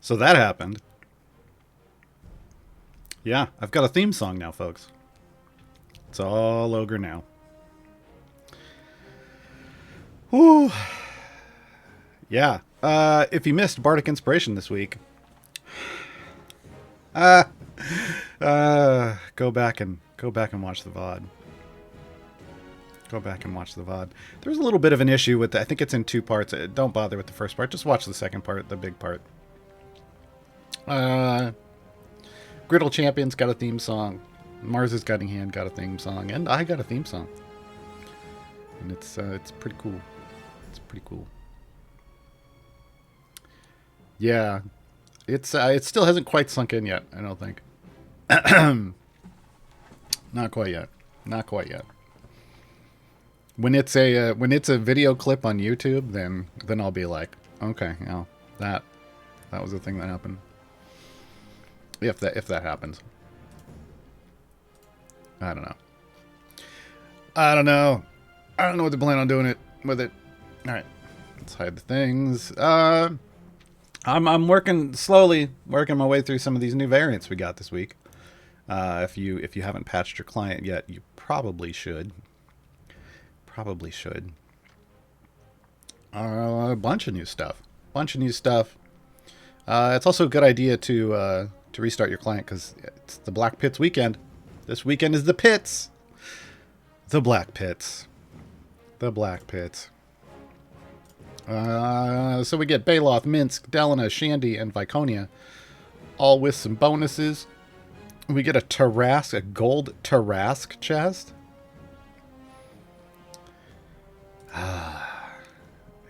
So that happened. Yeah, I've got a theme song now, folks. It's all ogre now. Whew. Yeah. If you missed Bardic Inspiration this week, go back and watch the VOD. Go back and watch the VOD. There's a little bit of an issue with I think it's in 2 parts. Don't bother with the first part. Just watch the second part, the big part. Griddle Champion's got a theme song. Mars' Guiding Hand got a theme song, and I got a theme song. And it's pretty cool. It's pretty cool. Yeah, it still hasn't quite sunk in yet. I don't think. Not quite yet. Not quite yet. When it's a video clip on YouTube, then I'll be like, okay, you know, that was the thing that happened. If that happens. I don't know. I don't know what to plan on doing it with it. All right, let's hide the things. I'm working my way through some of these new variants we got this week. If you haven't patched your client yet, you probably should. A bunch of new stuff. It's also a good idea to restart your client because it's the Black Pits weekend. This weekend is the pits. The Black Pits. So we get Baloth, Minsk, Delina, Shandy, and Viconia, all with some bonuses. We get a gold Tarask chest.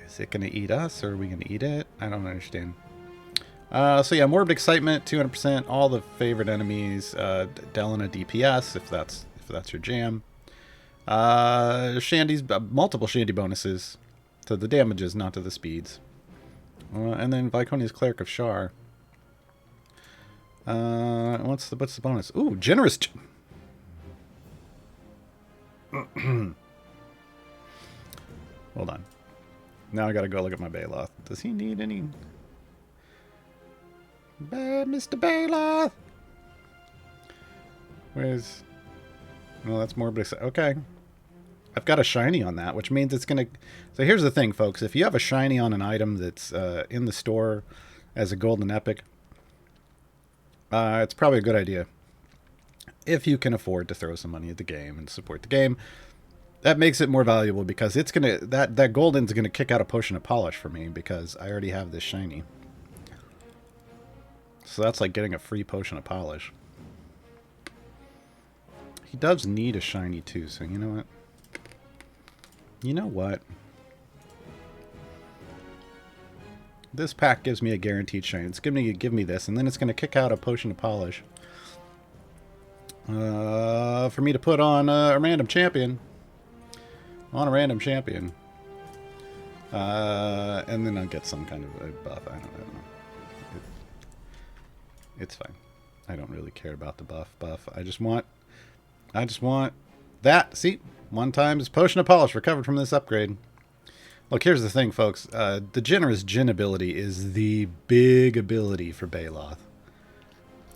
Is it going to eat us, or are we going to eat it? I don't understand. So yeah, Morbid Excitement, 200%. All the favorite enemies. Delina DPS, if that's your jam. Shandy's multiple Shandy bonuses to the damages, not to the speeds. And then Viconia's Cleric of Shar. What's the bonus? Ooh, generous. Hold on. Now I gotta go look at my Baloth. Does he need any? Bad Mr. Baloth. Where's? Well, that's more. Okay. I've got a shiny on that, which means it's gonna. So here's the thing, folks. If you have a shiny on an item that's in the store as a golden epic, it's probably a good idea if you can afford to throw some money at the game and support the game. That makes it more valuable because it's gonna that golden's gonna kick out a potion of polish for me because I already have this shiny. So that's like getting a free potion of polish. He does need a shiny too, so you know what? You know what? This pack gives me a guaranteed shiny. It's give me this, and then it's gonna kick out a potion of polish. For me to put on a random champion. And then I'll get some kind of a buff. I don't know. It's fine. I don't really care about the buff. I just want that. See, 1 times potion of polish recovered from this upgrade. Look, here's the thing, folks. The generous Djinn ability is the big ability for Baloth.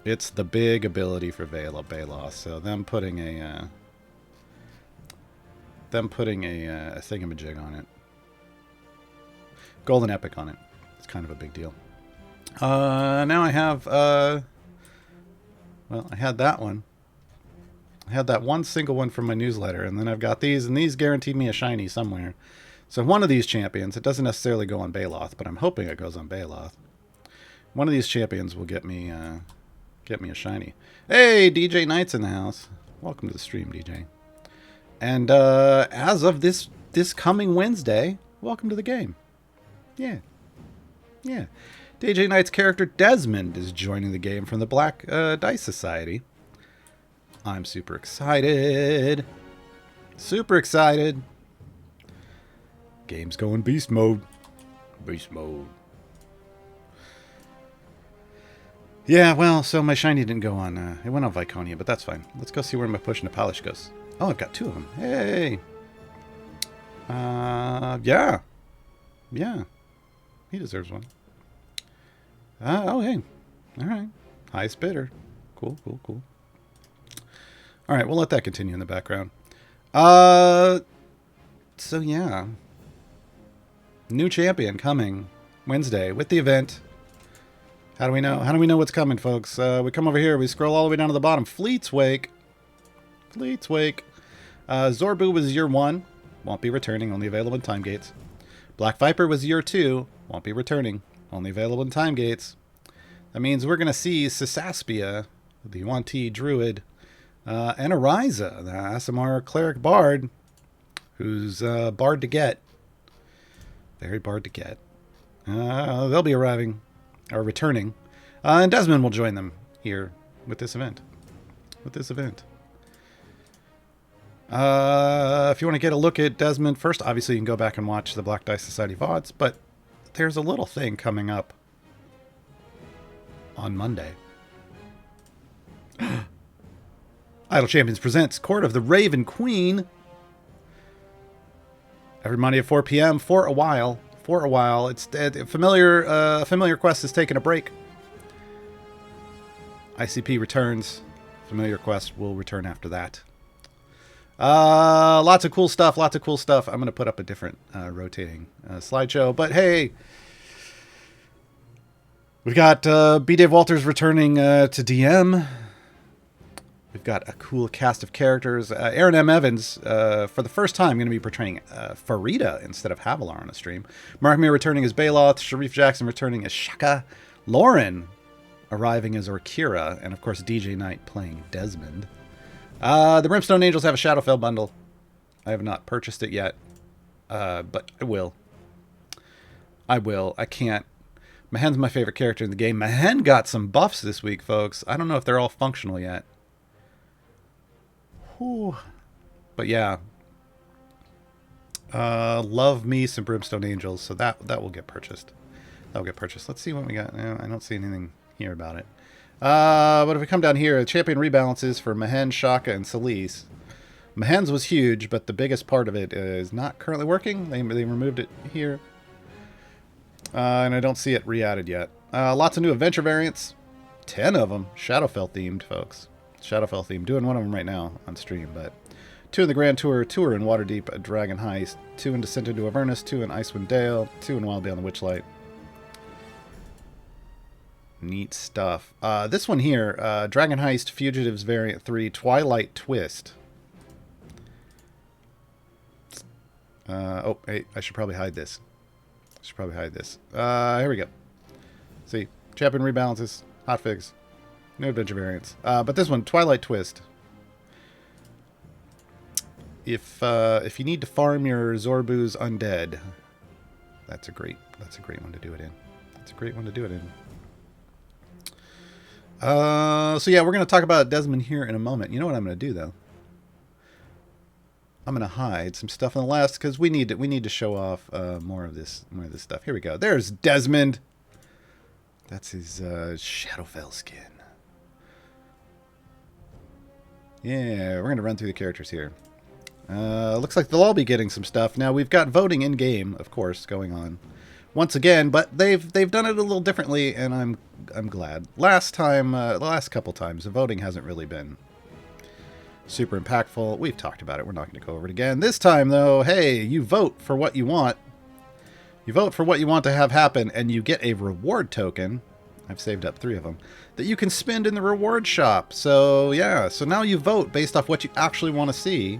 It's the big ability for Baloth. So them putting a thingamajig on it, golden epic on it, it's kind of a big deal. Now I have well, I had that one. I had that one single one from my newsletter, and then I've got these, and these guaranteed me a shiny somewhere. So one of these champions, it doesn't necessarily go on Baloth, but I'm hoping it goes on Baloth. One of these champions will get me a shiny. Hey, DJ Knight's in the house. Welcome to the stream, DJ. And as of this coming Wednesday, welcome to the game. Yeah. DJ Knight's character Desmond is joining the game from the Black Dice Society. I'm super excited. Game's going beast mode. Yeah, well, so my shiny didn't go on. It went on Viconia, but that's fine. Let's go see where my potion of polish goes. Oh, I've got 2 of them. Hey. Yeah. He deserves one. Oh, hey. All right. Highest bidder. Cool, cool, cool. All right, we'll let that continue in the background. So yeah. New champion coming Wednesday with the event. How do we know? How do we know what's coming, folks? We come over here. We scroll all the way down to the bottom. Fleet's Wake. Fleet's Wake. Zorbu was year 1. Won't be returning. Only available in time gates. Black Viper was year 2. Won't be returning. Only available in time gates. That means we're going to see Sisaspia, the Yuan-Ti Druid, and Ariza, the Aasimar Cleric Bard, who's bard to get. Very bard to get. They'll be arriving, or returning. And Desmond will join them here with this event. If you want to get a look at Desmond, first, obviously, you can go back and watch the Black Dice Society VODs, but there's a little thing coming up on Monday. Idle Champions presents Court of the Raven Queen. Every Monday at 4 p.m. for a while. It's familiar quest is taking a break. ICP returns. Familiar quest will return after that. Lots of cool stuff. I'm going to put up a different rotating slideshow. But hey, we've got B. Dave Walters returning to DM. We've got a cool cast of characters. Aaron M. Evans, for the first time, going to be portraying Farida instead of Havilar on a stream. Mark Mir returning as Baloth. Sharif Jackson returning as Shaka. Lauren arriving as Orkira. And, of course, DJ Knight playing Desmond. The Brimstone Angels have a Shadowfell bundle. I have not purchased it yet, but I will. I can't. Mahen's my favorite character in the game. Mahen got some buffs this week, folks. I don't know if they're all functional yet. Whew. But yeah. Love me some Brimstone Angels, so that will get purchased. Let's see what we got. I don't see anything here about it. But if we come down here, champion rebalances for Mahen, Shaka, and Celise. Mahen's was huge, but the biggest part of it is not currently working. They removed it here. And I don't see it re-added yet. Lots of new adventure variants. 10 of them. Shadowfell themed, folks. Shadowfell themed. Doing one of them right now on stream, but 2 in the Grand Tour, 2 are in Waterdeep, a Dragon Heist, 2 in Descent into Avernus, 2 in Icewind Dale, 2 in Wild Beyond the Witchlight. Neat stuff. This one here, Dragon Heist Fugitives Variant 3, Twilight Twist. Oh, hey, I should probably hide this. Here we go. See, champion rebalances, hotfix, new adventure variants. But this one, Twilight Twist. If you need to farm your Zorbu's undead, that's a great one to do it in. So yeah, we're going to talk about Desmond here in a moment. You know what I'm going to do though? I'm going to hide some stuff on the last because we need to show off more of this stuff. Here we go. There's Desmond. That's his Shadowfell skin. Yeah, we're going to run through the characters here. Looks like they'll all be getting some stuff. Now, we've got voting in-game, of course, going on once again, but they've done it a little differently, and I'm glad. Last time, the last couple times, the voting hasn't really been super impactful. We've talked about it. We're not going to go over it again. This time, though, hey, you vote for what you want. You vote for what you want to have happen, and you get a reward token. I've saved up 3 of them that you can spend in the reward shop. So, yeah. So now you vote based off what you actually want to see,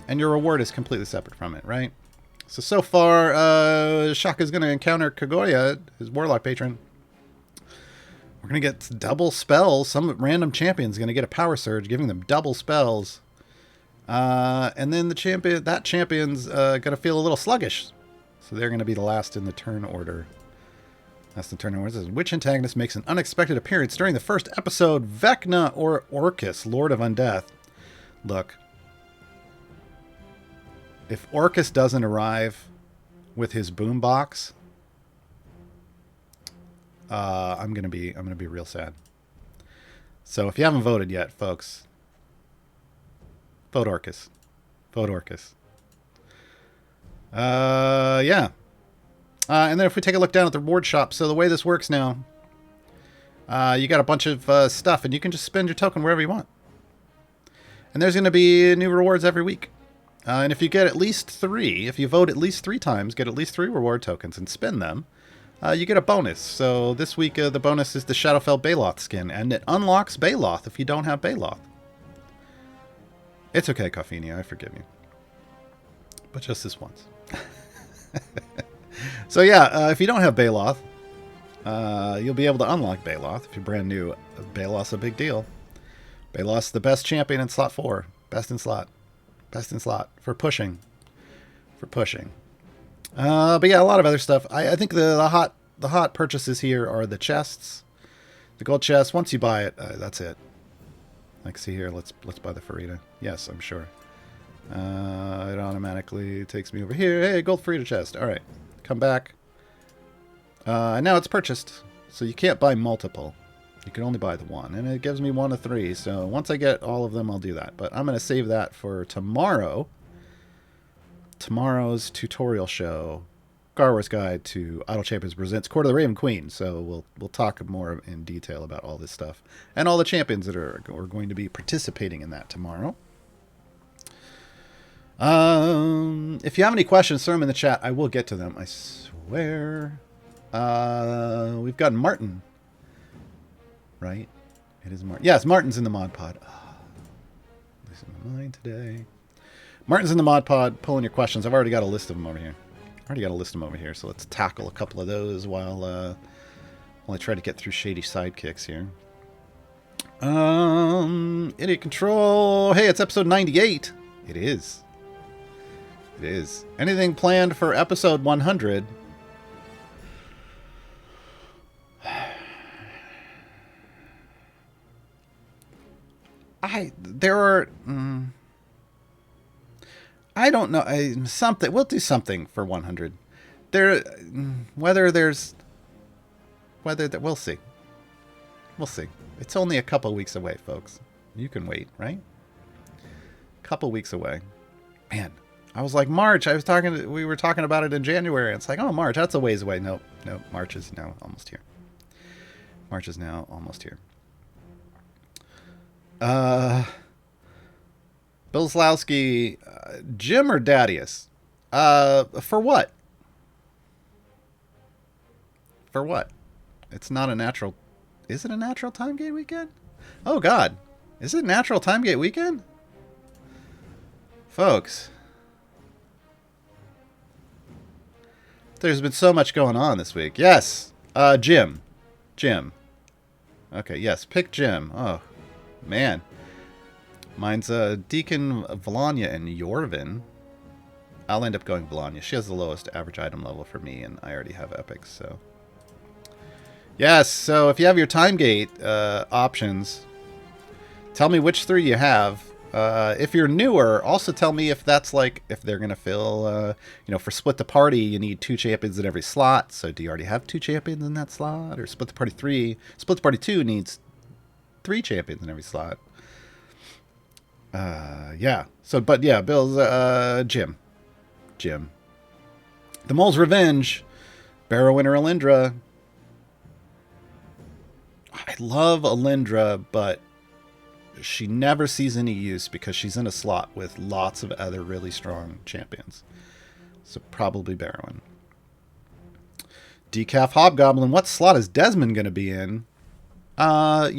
and your reward is completely separate from it, right? So far, Shaka's going to encounter Kagoya, his warlock patron. We're going to get double spells. Some random champion's going to get a power surge, giving them double spells. And then that champion's going to feel a little sluggish. So they're going to be the last in the turn order. That's the turn order. It says, which antagonist makes an unexpected appearance during the first episode? Vecna or Orcus, Lord of Undeath. Look. If Orcus doesn't arrive with his boombox, I'm gonna be real sad. So if you haven't voted yet, folks, vote Orcus. Vote Orcus. Yeah. And then if we take a look down at the reward shop, so the way this works now, You got a bunch of stuff, and you can just spend your token wherever you want. And there's going to be new rewards every week. And if you get at least 3, if you vote at least 3 times, get at least 3 reward tokens and spend them, you get a bonus. So this week, the bonus is the Shadowfell Baloth skin, and it unlocks Baloth if you don't have Baloth. It's okay, Coffini, I forgive you. But just this once. So yeah, if you don't have Baloth, you'll be able to unlock Baloth. If you're brand new, Baloth's a big deal. Baloth's the best champion in slot 4. Best in slot. Best in slot. For pushing. But yeah, a lot of other stuff. I think the hot purchases here are the chests. The gold chest. Once you buy it, that's it. Like, see here, let's buy the Farida. Yes, I'm sure. It automatically takes me over here. Hey, gold Farida chest. All right, come back. Now it's purchased, so you can't buy multiple. You can only buy the one, and it gives me 1 of 3. So once I get all of them, I'll do that. But I'm going to save that for tomorrow. Tomorrow's tutorial show, Gaarawarr's Guide to Idle Champions presents Court of the Raven Queen. So we'll talk more in detail about all this stuff and all the champions that are going to be participating in that tomorrow. If you have any questions, throw them in the chat. I will get to them, I swear. We've got Martin. Right? It is Martin. Yes, Martin's in the mod pod. Oh, losing my mind today. Martin's in the mod pod, pulling your questions. I've already got a list of them over here. So let's tackle a couple of those while I try to get through shady sidekicks here. Idiot Control. Hey, it's episode 98. It is. Anything planned for episode 100? I don't know. Something. We'll do something for 100. We'll see. It's only a couple weeks away, folks. You can wait, right? Couple weeks away. Man, I was like March. We were talking about it in January. It's like, oh, March. That's a ways away. No. March is now almost here. Bill Slowski, Jim or Dadius? For what? It's not a natural... Is it a natural time gate weekend? Oh, God. Is it natural time gate weekend? Folks. There's been so much going on this week. Yes. Jim. Okay, yes. Pick Jim. Oh, man. Mine's Deacon, Volanya, and Yorvin. I'll end up going Volanya. She has the lowest average item level for me, and I already have epics, so... Yes, so if you have your time gate options, tell me which 3 you have. If you're newer, also tell me if that's like, if they're going to fill, for Split the Party, you need 2 champions in every slot. So do you already have 2 champions in that slot? Or Split the Party 3, Split the Party 2 needs 3 champions in every slot. Yeah. So, but yeah, Bill's, Jim. The Mole's Revenge, Barrow Winter Alindra. I love Alindra, but she never sees any use because she's in a slot with lots of other really strong champions. So probably Barrow. Decaf Hobgoblin. What slot is Desmond going to be in? There's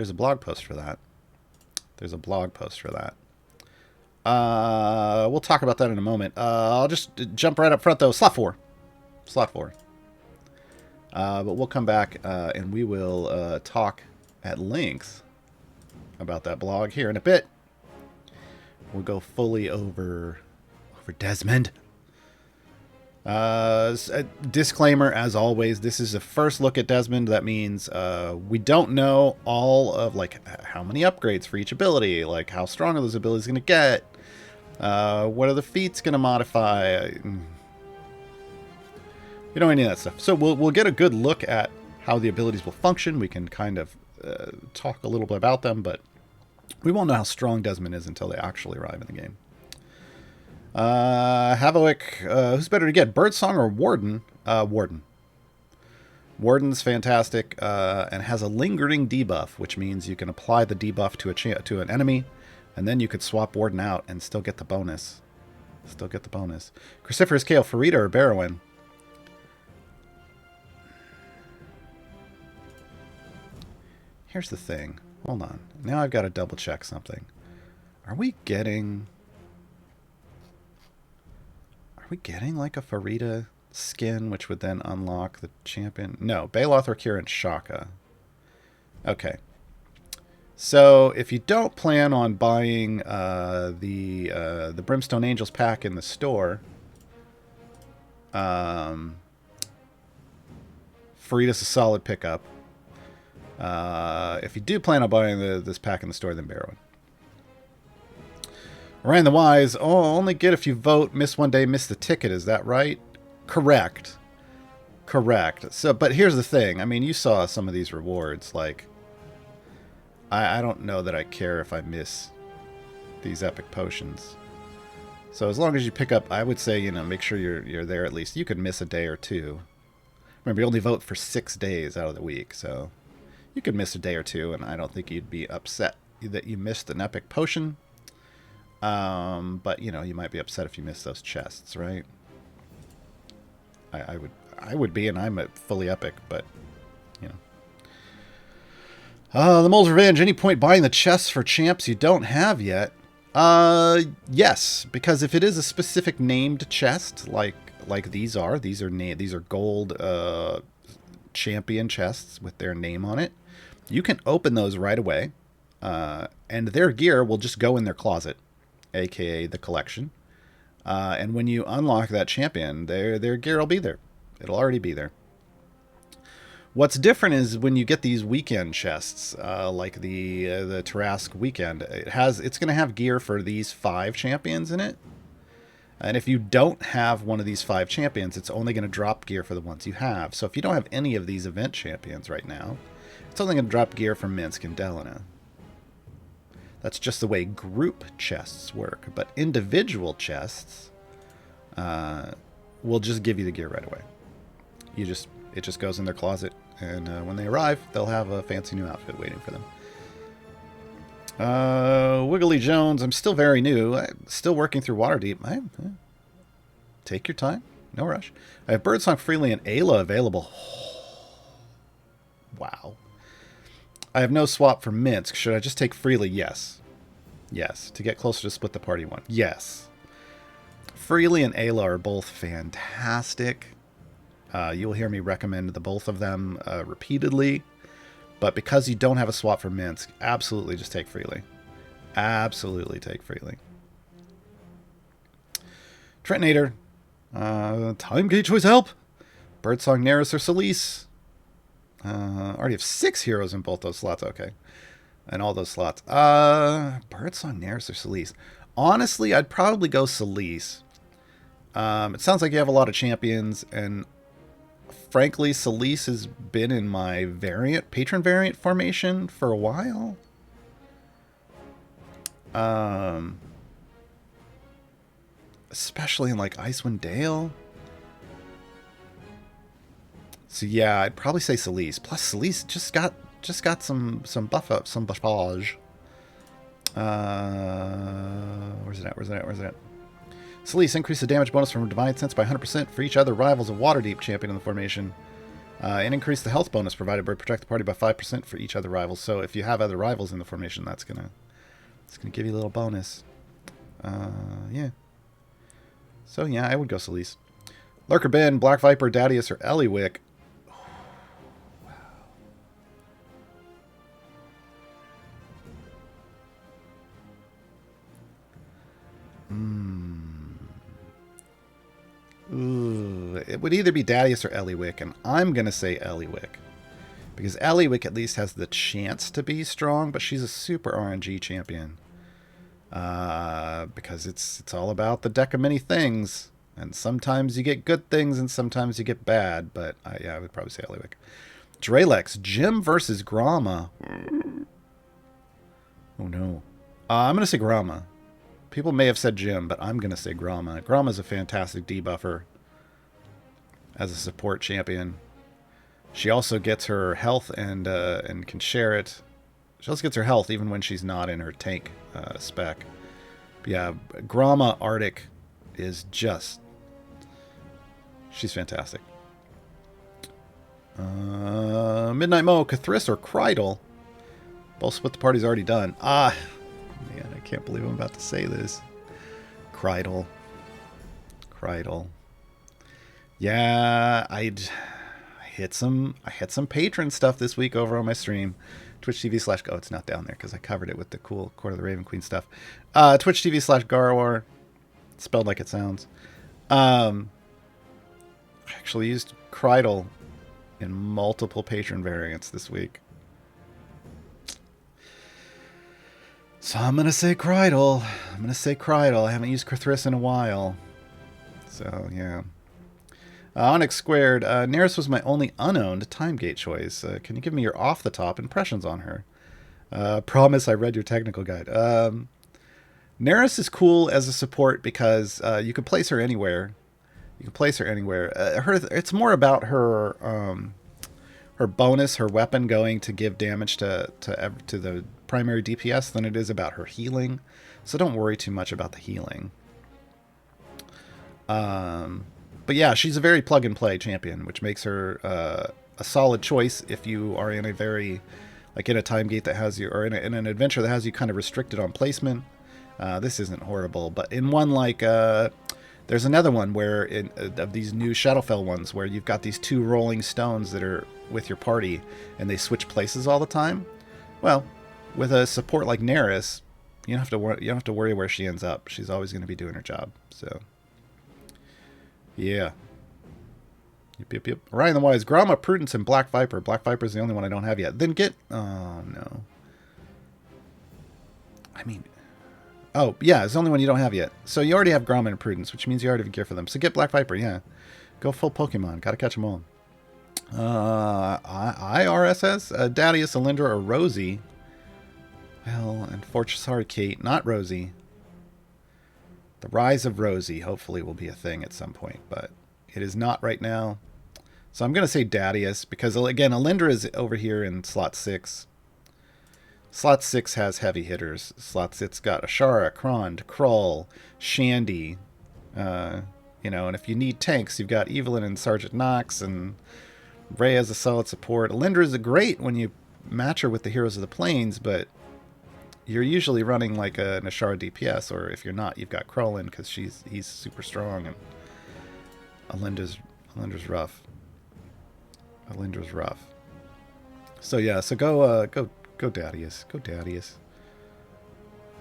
a blog post for that. We'll talk about that in a moment. I'll just jump right up front, though. Slot 4. But we'll come back and we will talk at length about that blog here in a bit. We'll go fully over Desmond. A disclaimer, as always, this is a first look at Desmond. That means we don't know all of how many upgrades for each ability, like how strong are those abilities going to get, what are the feats going to modify. We don't know any of that stuff. So we'll get a good look at how the abilities will function. We can kind of talk a little bit about them, but we won't know how strong Desmond is until they actually arrive in the game. Havoic, who's better to get, Birdsong or Warden? Warden's fantastic and has a lingering debuff, which means you can apply the debuff to an enemy, and then you could swap Warden out and still get the bonus. Cruciferous Kale, Farida or Barrowin? Here's the thing. Hold on. Now I've got to double check something. Are we getting like a Farida skin, which would then unlock the champion? No, Baloth, Rakira, and Shaka. Okay. So if you don't plan on buying the Brimstone Angels pack in the store, Farida's a solid pickup. If you do plan on buying this pack in the store, then Barrowin. Ryan the Wise, only get if you vote, miss one day, miss the ticket. Is that right? Correct. So, but here's the thing. I mean, you saw some of these rewards. Like, I don't know that I care if I miss these epic potions. So as long as you pick up, I would say, make sure you're there at least. You could miss a day or two. Remember, you only vote for 6 days out of the week, so you could miss a day or two, and I don't think you'd be upset that you missed an epic potion. But you might be upset if you miss those chests, right? I would be, and I'm at fully epic, but the Mole's Revenge. Any point buying the chests for champs you don't have yet? Yes, because if it is a specific named chest, like these are gold champion chests with their name on it, you can open those right away, and their gear will just go in their closet, aka the collection. And when you unlock that champion, their gear will be there. It'll already be there. What's different is when you get these weekend chests, like the Tarask weekend, it's going to have gear for these 5 champions in it. And if you don't have one of these 5 champions, it's only going to drop gear for the ones you have. So if you don't have any of these event champions right now, it's only going to drop gear from Minsk and Delina. That's just the way group chests work. But individual chests will just give you the gear right away. It just goes in their closet, and when they arrive, they'll have a fancy new outfit waiting for them. Wiggly Jones, I'm still very new. I'm still working through Waterdeep. Take your time. No rush. I have Birdsong Freely and Ayla available. Wow. I have no swap for Minsk. Should I just take Freely? Yes. Yes. To get closer to split the party one. Yes. Freely and Ayla are both fantastic. You'll hear me recommend the both of them repeatedly. But because you don't have a swap for Minsk, absolutely just take Freely. Absolutely take Freely. Trentinator. Time Gate Choice Help. Birdsong, Neris, or Solis. Already have 6 heroes in both those slots. Okay. And all those slots. Birdsong, Neris, or Solis. Honestly, I'd probably go Solis. It sounds like you have a lot of champions, and frankly, Solis has been in my patron variant formation for a while. Especially in like Icewind Dale. So yeah, I'd probably say Solis. Plus, Solis just got some buff up, some buffage. Where's it at? Solis, increase the damage bonus from Divine Sense by 100% for each other rivals of Waterdeep champion in the formation. And increase the health bonus provided by protect the party by 5% for each other rivals. So if you have other rivals in the formation, it's gonna give you a little bonus. Yeah. So yeah, I would go Solis. Lurker Ben, Black Viper, Dadius, or Eliwick. Ooh, it would either be Dadius or Eliwick, and I'm going to say Eliwick. Because Eliwick at least has the chance to be strong, but she's a super RNG champion. Because it's all about the deck of many things. And sometimes you get good things, and sometimes you get bad. But yeah, I would probably say Eliwick. Dralex, Jim versus Gromma. Oh no. I'm going to say Gromma. People may have said Jim, but I'm going to say Gromma. Gromma's a fantastic debuffer as a support champion. She also gets her health and can share it. She also gets her health even when she's not in her tank spec. But yeah, Gromma Arctic is just... she's fantastic. Midnight Mo, Cathris, or Krydle. Both split the party's already done. Ah, man, I can't believe I'm about to say this. Krydle. Yeah, I hit some patron stuff this week over on my stream. Twitch TV / oh, it's not down there because I covered it with the cool Court of the Raven Queen stuff. Twitch TV / Gaarawarr, spelled like it sounds. I actually used Krydle in multiple patron variants this week. So I'm going to say Krydle. I haven't used Cathris in a while. So, yeah. Onyx Squared. Neris was my only unowned Timegate choice. Can you give me your off-the-top impressions on her? Promise I read your technical guide. Neris is cool as a support because you can place her anywhere. It's more about her her bonus, her weapon going to give damage to the primary DPS than it is about her healing. So don't worry too much about the healing. But yeah, she's a very plug-and-play champion, which makes her a solid choice if you are in a very, like in a time gate that has you, or in an adventure that has you kind of restricted on placement. This isn't horrible, but in one like, there's another one where, of these new Shadowfell ones, where you've got these two rolling stones that are with your party, and they switch places all the time. Well, with a support like Neris, you don't have to worry where she ends up. She's always going to be doing her job. So, yeah. Yep. Ryan the Wise, Gromma, Prudence, and Black Viper. Black Viper's the only one I don't have yet. Then get... oh, no. I mean... oh, yeah, it's the only one you don't have yet. So you already have Gromma and Prudence, which means you already have gear for them. So get Black Viper, yeah. Go full Pokemon. Gotta catch them all. IRSS? Dadius, Alindra, or Rosie? Well, unfortunately, sorry, Kate. Not Rosie. The Rise of Rosie hopefully will be a thing at some point, but it is not right now. So I'm going to say Dadius, because, again, Alindra is over here in slot 6. Slot 6 has heavy hitters. Slot 6 got Ashara, Krond, Krull, Shandy. And if you need tanks, you've got Evelyn and Sergeant Knox, and Ray as a solid support. Alindra is great when you match her with the Heroes of the Plains, but you're usually running like an Ashara DPS, or if you're not, you've got Krolin, because he's super strong, and Alindra's rough. Alindra's rough. So yeah, so go Dadius. Go Dadius.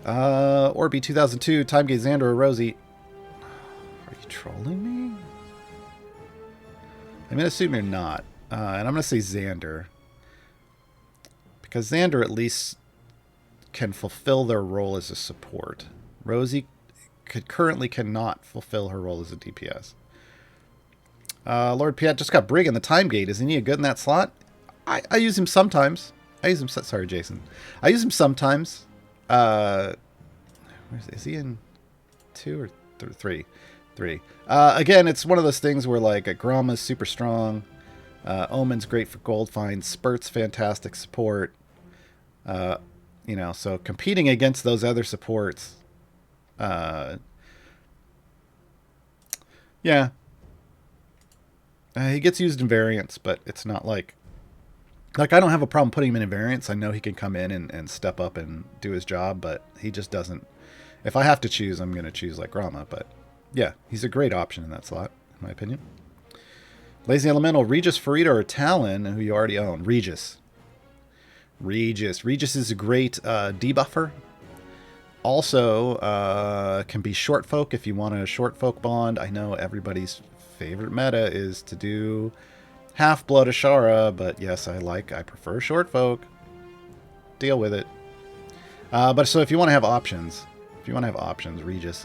Orby 2002, Timegate, Xander, or Rosie. Are you trolling me? I'm going to assume you're not. And I'm going to say Xander. Because Xander at least can fulfill their role as a support. Rosie currently cannot fulfill her role as a DPS. Lord Piet just got Brig in the Timegate. Isn't he good in that slot? I use him sometimes. Sorry, Jason. I use him sometimes. Is he in 2 or 3? 3. Again, it's one of those things where, like, Gromma's super strong. Omen's great for gold finds. Spurt's fantastic support. So competing against those other supports. Yeah. He gets used in variants, but it's not like I don't have a problem putting him in variants. I know he can come in and step up and do his job, but he just doesn't. If I have to choose, I'm going to choose like Gromma. But yeah, he's a great option in that slot, in my opinion. Lazy Elemental, Regis, Farida, or Talon, who you already own. Regis is a great debuffer. Also, can be short folk if you want a short folk bond. I know everybody's favorite meta is to do Half-Blood Ashara, but yes, I prefer short folk. Deal with it. But so if you want to have options, Regis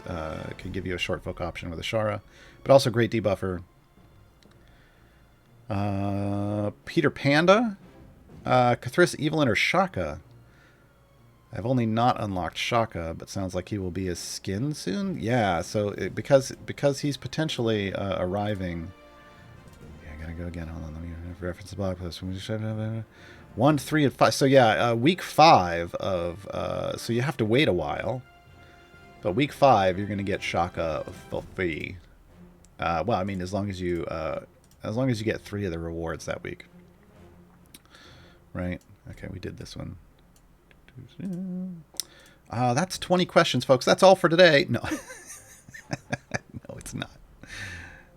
can give you a short folk option with Ashara, but also great debuffer. Peter Panda, Cathris, Evelyn, or Shaka. I've only not unlocked Shaka, but sounds like he will be a skin soon. Yeah, so because he's potentially arriving. Yeah, I gotta go again. Hold on, let me reference the blog post. 1, 3, and 5. So yeah, week 5 of so you have to wait a while. But week 5, you're gonna get Shaka for free. Well, I mean, as long as you get 3 of the rewards that week, right? Okay, we did this one. That's 20 questions, folks. That's all for today. No, no, it's not.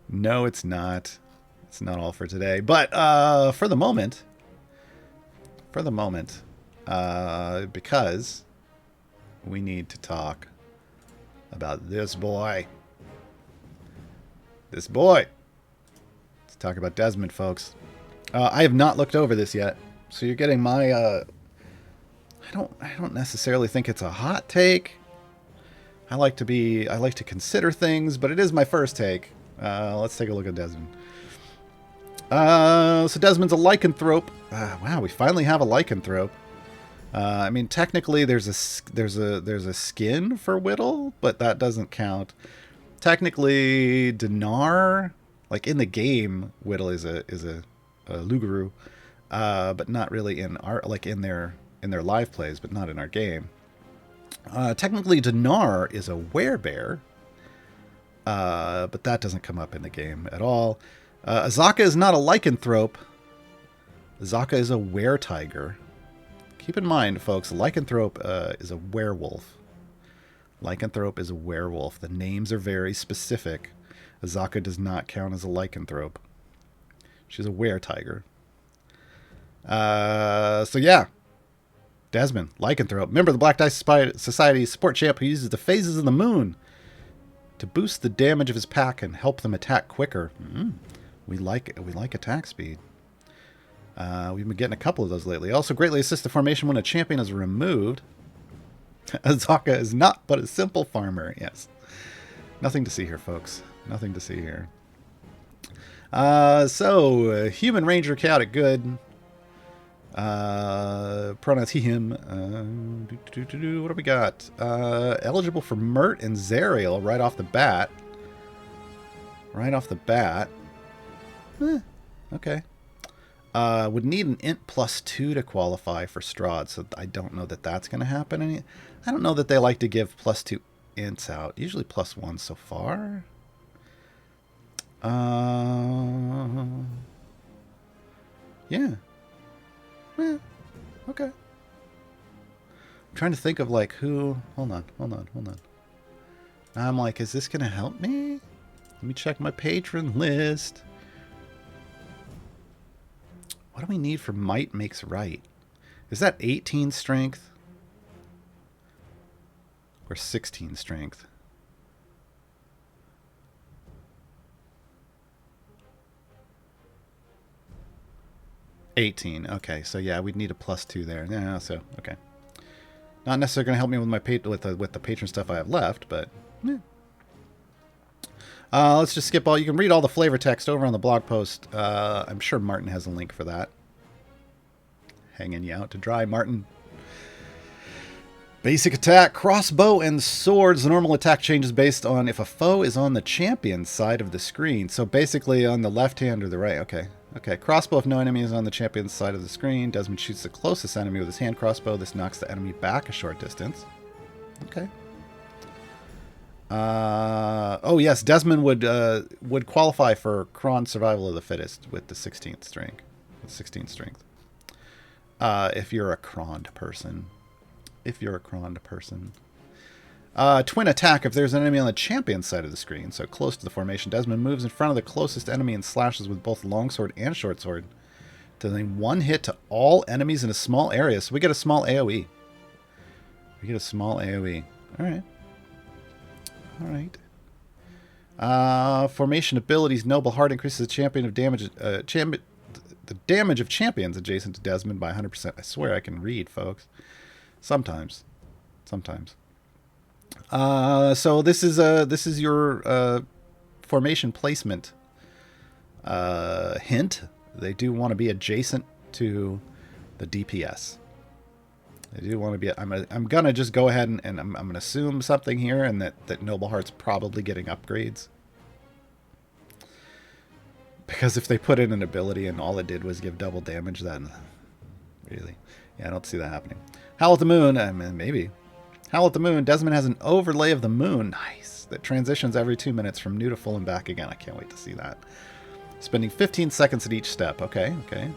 No, it's not. It's not all for today. But for the moment, because we need to talk about this boy. This boy. Let's talk about Desmond, folks. I have not looked over this yet, so you're getting my. I don't necessarily think it's a hot take. I like to consider things, but it is my first take. Let's take a look at Desmond. So Desmond's a lycanthrope. Wow, we finally have a lycanthrope. I mean, technically, there's a skin for Whittle, but that doesn't count. Technically, Dinar, like in the game, Whittle is a Lugaru, but not really in our in their live plays, but not in our game. Technically, Dinar is a werebear, but that doesn't come up in the game at all. Azaka is not a lycanthrope. Azaka is a were-tiger. Keep in mind, folks, lycanthrope is a werewolf. Lycanthrope is a werewolf. The names are very specific. Azaka does not count as a lycanthrope. She's a were-tiger. So yeah. Desmond, lycanthrope. Member of the Black Dice Society support champ who uses the phases of the moon to boost the damage of his pack and help them attack quicker. We like attack speed. We've been getting a couple of those lately. Also greatly assists the formation when a champion is removed. Azaka is not but a simple farmer. Yes. Nothing to see here, folks. Nothing to see here. So, human ranger, chaotic good. Pronouns he, him. What do we got? Eligible for Mert and Zariel right off the bat. Right off the bat. Okay. Would need an int +2 to qualify for Strahd, so I don't know that that's going to happen. I don't know that they like to give +2 ints out. Usually +1 so far. Yeah. Okay. I'm trying to think of like who. Hold on. I'm like, is this going to help me? Let me check my patron list. What do we need for might makes right? Is that 18 strength? Or 16 strength? $18. Okay, so yeah, we'd need a +2 there. Yeah, so okay. Not necessarily going to help me with my with the patron stuff I have left, but yeah. Let's just skip all. You can read all the flavor text over on the blog post. I'm sure Martin has a link for that. Hanging you out to dry, Martin. Basic attack, crossbow and swords. The normal attack changes based on if a foe is on the champion's side of the screen. So basically on the left hand or the right. Okay. Okay. Crossbow if no enemy is on the champion's side of the screen. Desmond shoots the closest enemy with his hand crossbow. This knocks the enemy back a short distance. Okay. Oh yes, Desmond would qualify for Kron Survival of the Fittest with the 16th strength. With 16th strength. If you're a Krond person. Twin attack if there's an enemy on the champion's side of the screen, so close to the formation. Desmond moves in front of the closest enemy and slashes with both longsword and short sword, dealing one hit to all enemies in a small area. So we get a small AoE. Alright. Formation abilities. Noble Heart increases the champion of damage. The damage of champions adjacent to Desmond by 100%. I swear I can read, folks. Sometimes. So this is your formation placement hint. They do want to be adjacent to the DPS. They do want to be. I'm gonna just go ahead and I'm gonna assume something here, and that Noble Heart's probably getting upgrades. Because if they put in an ability and all it did was give double damage, then really, yeah, I don't see that happening. Howl at the Moon, I mean, maybe. Howl at the Moon, Desmond has an overlay of the moon, nice, that transitions every 2 minutes from new to full and back again. I can't wait to see that. Spending 15 seconds at each step. Okay, okay.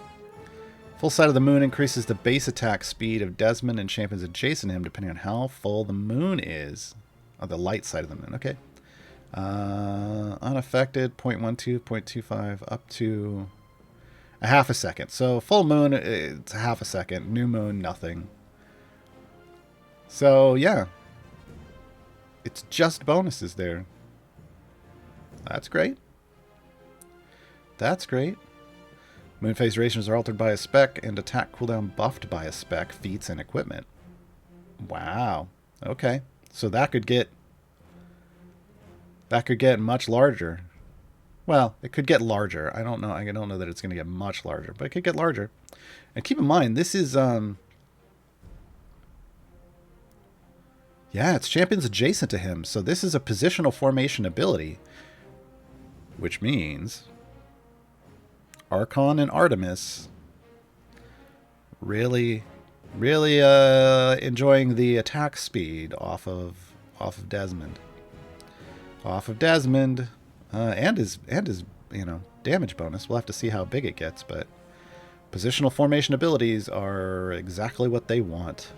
Full sight of the moon increases the base attack speed of Desmond and champions adjacent to him depending on how full the moon is. Oh, the light side of the moon, okay. Unaffected, 0.12, 0.25, up to a half a second. So full moon, it's a half a second. New moon, nothing. So yeah, it's just bonuses there. That's great. That's great. Moon phase durations are altered by a spec and attack cooldown buffed by a spec, feats, and equipment. Wow. Okay. So that could get much larger. Well, it could get larger. I don't know. I don't know that it's going to get much larger, but it could get larger. And keep in mind, this is yeah, it's champions adjacent to him. So this is a positional formation ability, which means Archon and Artemis really enjoying the attack speed off of Desmond. Off of Desmond, and his damage bonus. We'll have to see how big it gets, but positional formation abilities are exactly what they want.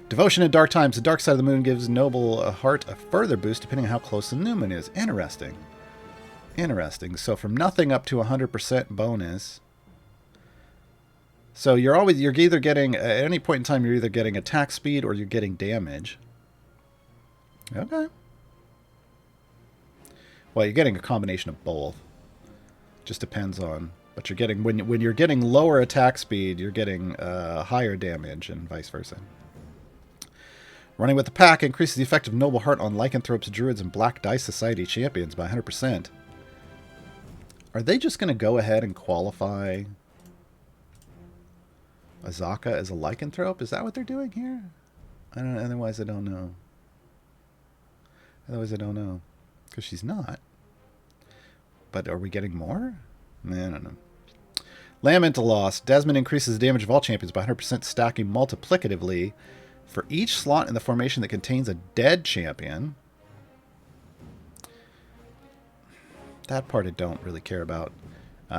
Devotion in Dark Times. The dark side of the moon gives Noble Heart a further boost depending on how close the new moon is. Interesting. Interesting. So from nothing up to 100% bonus. So you're either getting, at any point in time, you're either getting attack speed or you're getting damage. Okay. Well, you're getting a combination of both. Just depends on what you're getting. When you're getting lower attack speed, you're getting higher damage and vice versa. Running with the pack increases the effect of Noble Heart on Lycanthropes, Druids, and Black Dice Society champions by 100%. Are they just going to go ahead and qualify Azaka as a Lycanthrope? Is that what they're doing here? I don't know. Otherwise, I don't know. Because she's not. But are we getting more? I don't know. Lament to Loss. Desmond increases the damage of all champions by 100%, stacking multiplicatively for each slot in the formation that contains a dead champion. That part I don't really care about.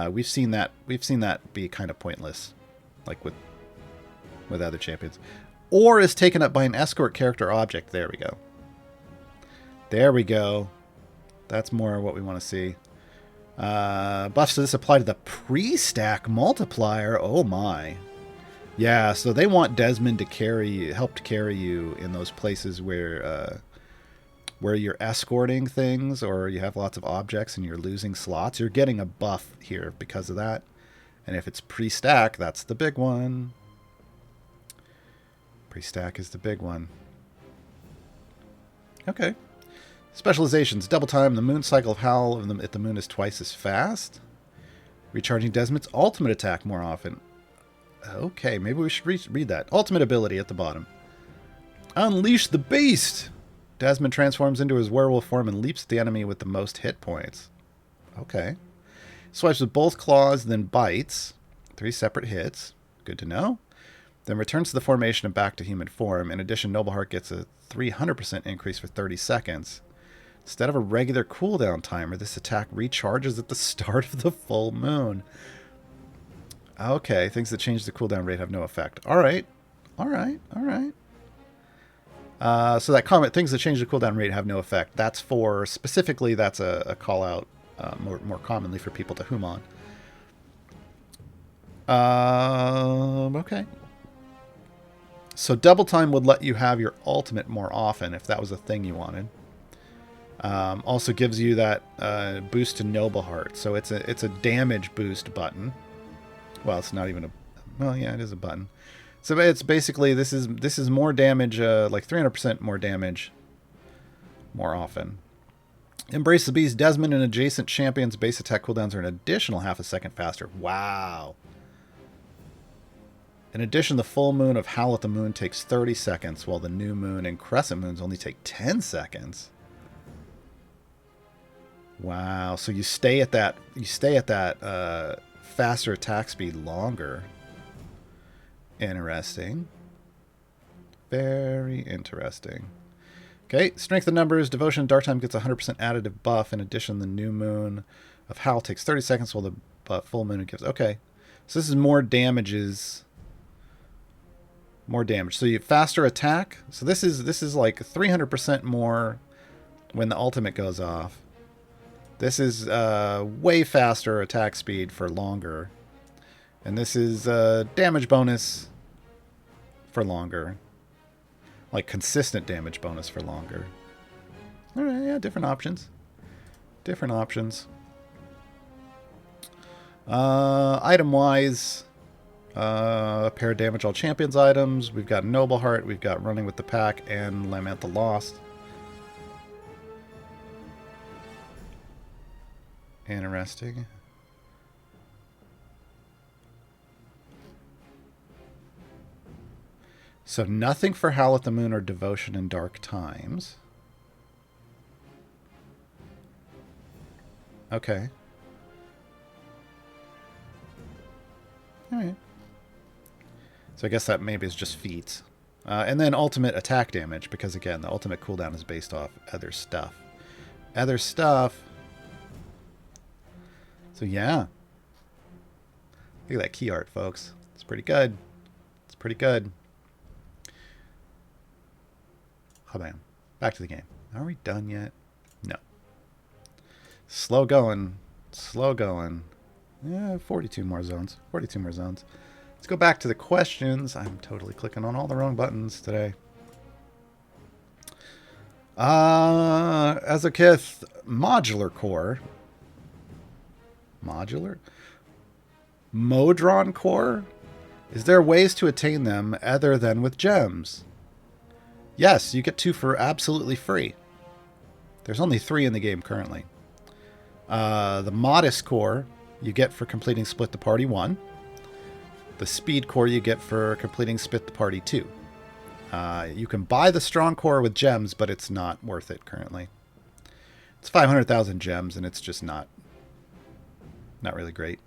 We've seen that be kind of pointless, like with other champions. Or is taken up by an escort character object. There we go. There we go. That's more what we want to see. Buffs to this apply to the pre-stack multiplier. Oh my. Yeah, so they want Desmond to help carry you in those places where you're escorting things or you have lots of objects and you're losing slots. You're getting a buff here because of that. And if it's pre-stack, that's the big one. Pre-stack is the big one. Okay. Specializations. Double time. The moon cycle of Howl at the moon is twice as fast. Recharging Desmond's ultimate attack more often. Okay, maybe we should read that. Ultimate ability at the bottom. Unleash the Beast! Desmond transforms into his werewolf form and leaps at the enemy with the most hit points. Okay. Swipes with both claws, then bites. 3 separate hits. Good to know. Then returns to the formation and back to human form. In addition, Nobleheart gets a 300% increase for 30 seconds. Instead of a regular cooldown timer, this attack recharges at the start of the full moon. Okay, things that change the cooldown rate have no effect. Alright. Alright, alright. So that comment, things that change the cooldown rate have no effect. That's for, specifically, that's a call out more commonly for people to Humon. Okay. So double time would let you have your ultimate more often if that was a thing you wanted. Also gives you that boost to Noble Heart. So it's a damage boost button. Well, it's not even a... Well, yeah, it is a button. So it's basically, this is more damage, like 300% more damage more often. Embrace the Beast. Desmond and adjacent champions' base attack cooldowns are an additional half a second faster. Wow. In addition, the full moon of Howl at the Moon takes 30 seconds, while the new moon and crescent moons only take 10 seconds. Wow. So you stay at that. You stay at that faster attack speed longer. Interesting. Very interesting. Okay, strength in numbers. Devotion Dark Time gets 100% additive buff. In addition, the new moon of Howl takes 30 seconds while the full moon gives. Okay, so this is more damages. More damage. So you faster attack. So this is like 300% more when the ultimate goes off. This is way faster attack speed for longer. And this is damage bonus for longer. Like consistent damage bonus for longer. Alright, yeah, different options. Different options. Item-wise, pair damage all champions items. We've got Noble Heart, we've got Running with the Pack, and Lament the Lost. Interesting. So nothing for Howl at the Moon or Devotion in Dark Times. Okay. Alright. So I guess that maybe is just feats. And then ultimate attack damage, because again, the ultimate cooldown is based off other stuff. Other stuff. So yeah. Look at that key art, folks. It's pretty good. It's pretty good. Oh, man. Back to the game. Are we done yet? No. Slow going. Slow going. Yeah, 42 more zones. 42 more zones. Let's go back to the questions. I'm totally clicking on all the wrong buttons today. As a Kith, modular core. Modular? Modron core? Is there ways to attain them other than with gems? Yes, you get 2 for absolutely free. There's only 3 in the game currently. The Modest core you get for completing Split the Party 1. The Speed core you get for completing Split the Party 2. You can buy the Strong core with gems, but it's not worth it currently. It's 500,000 gems, and it's just not really great.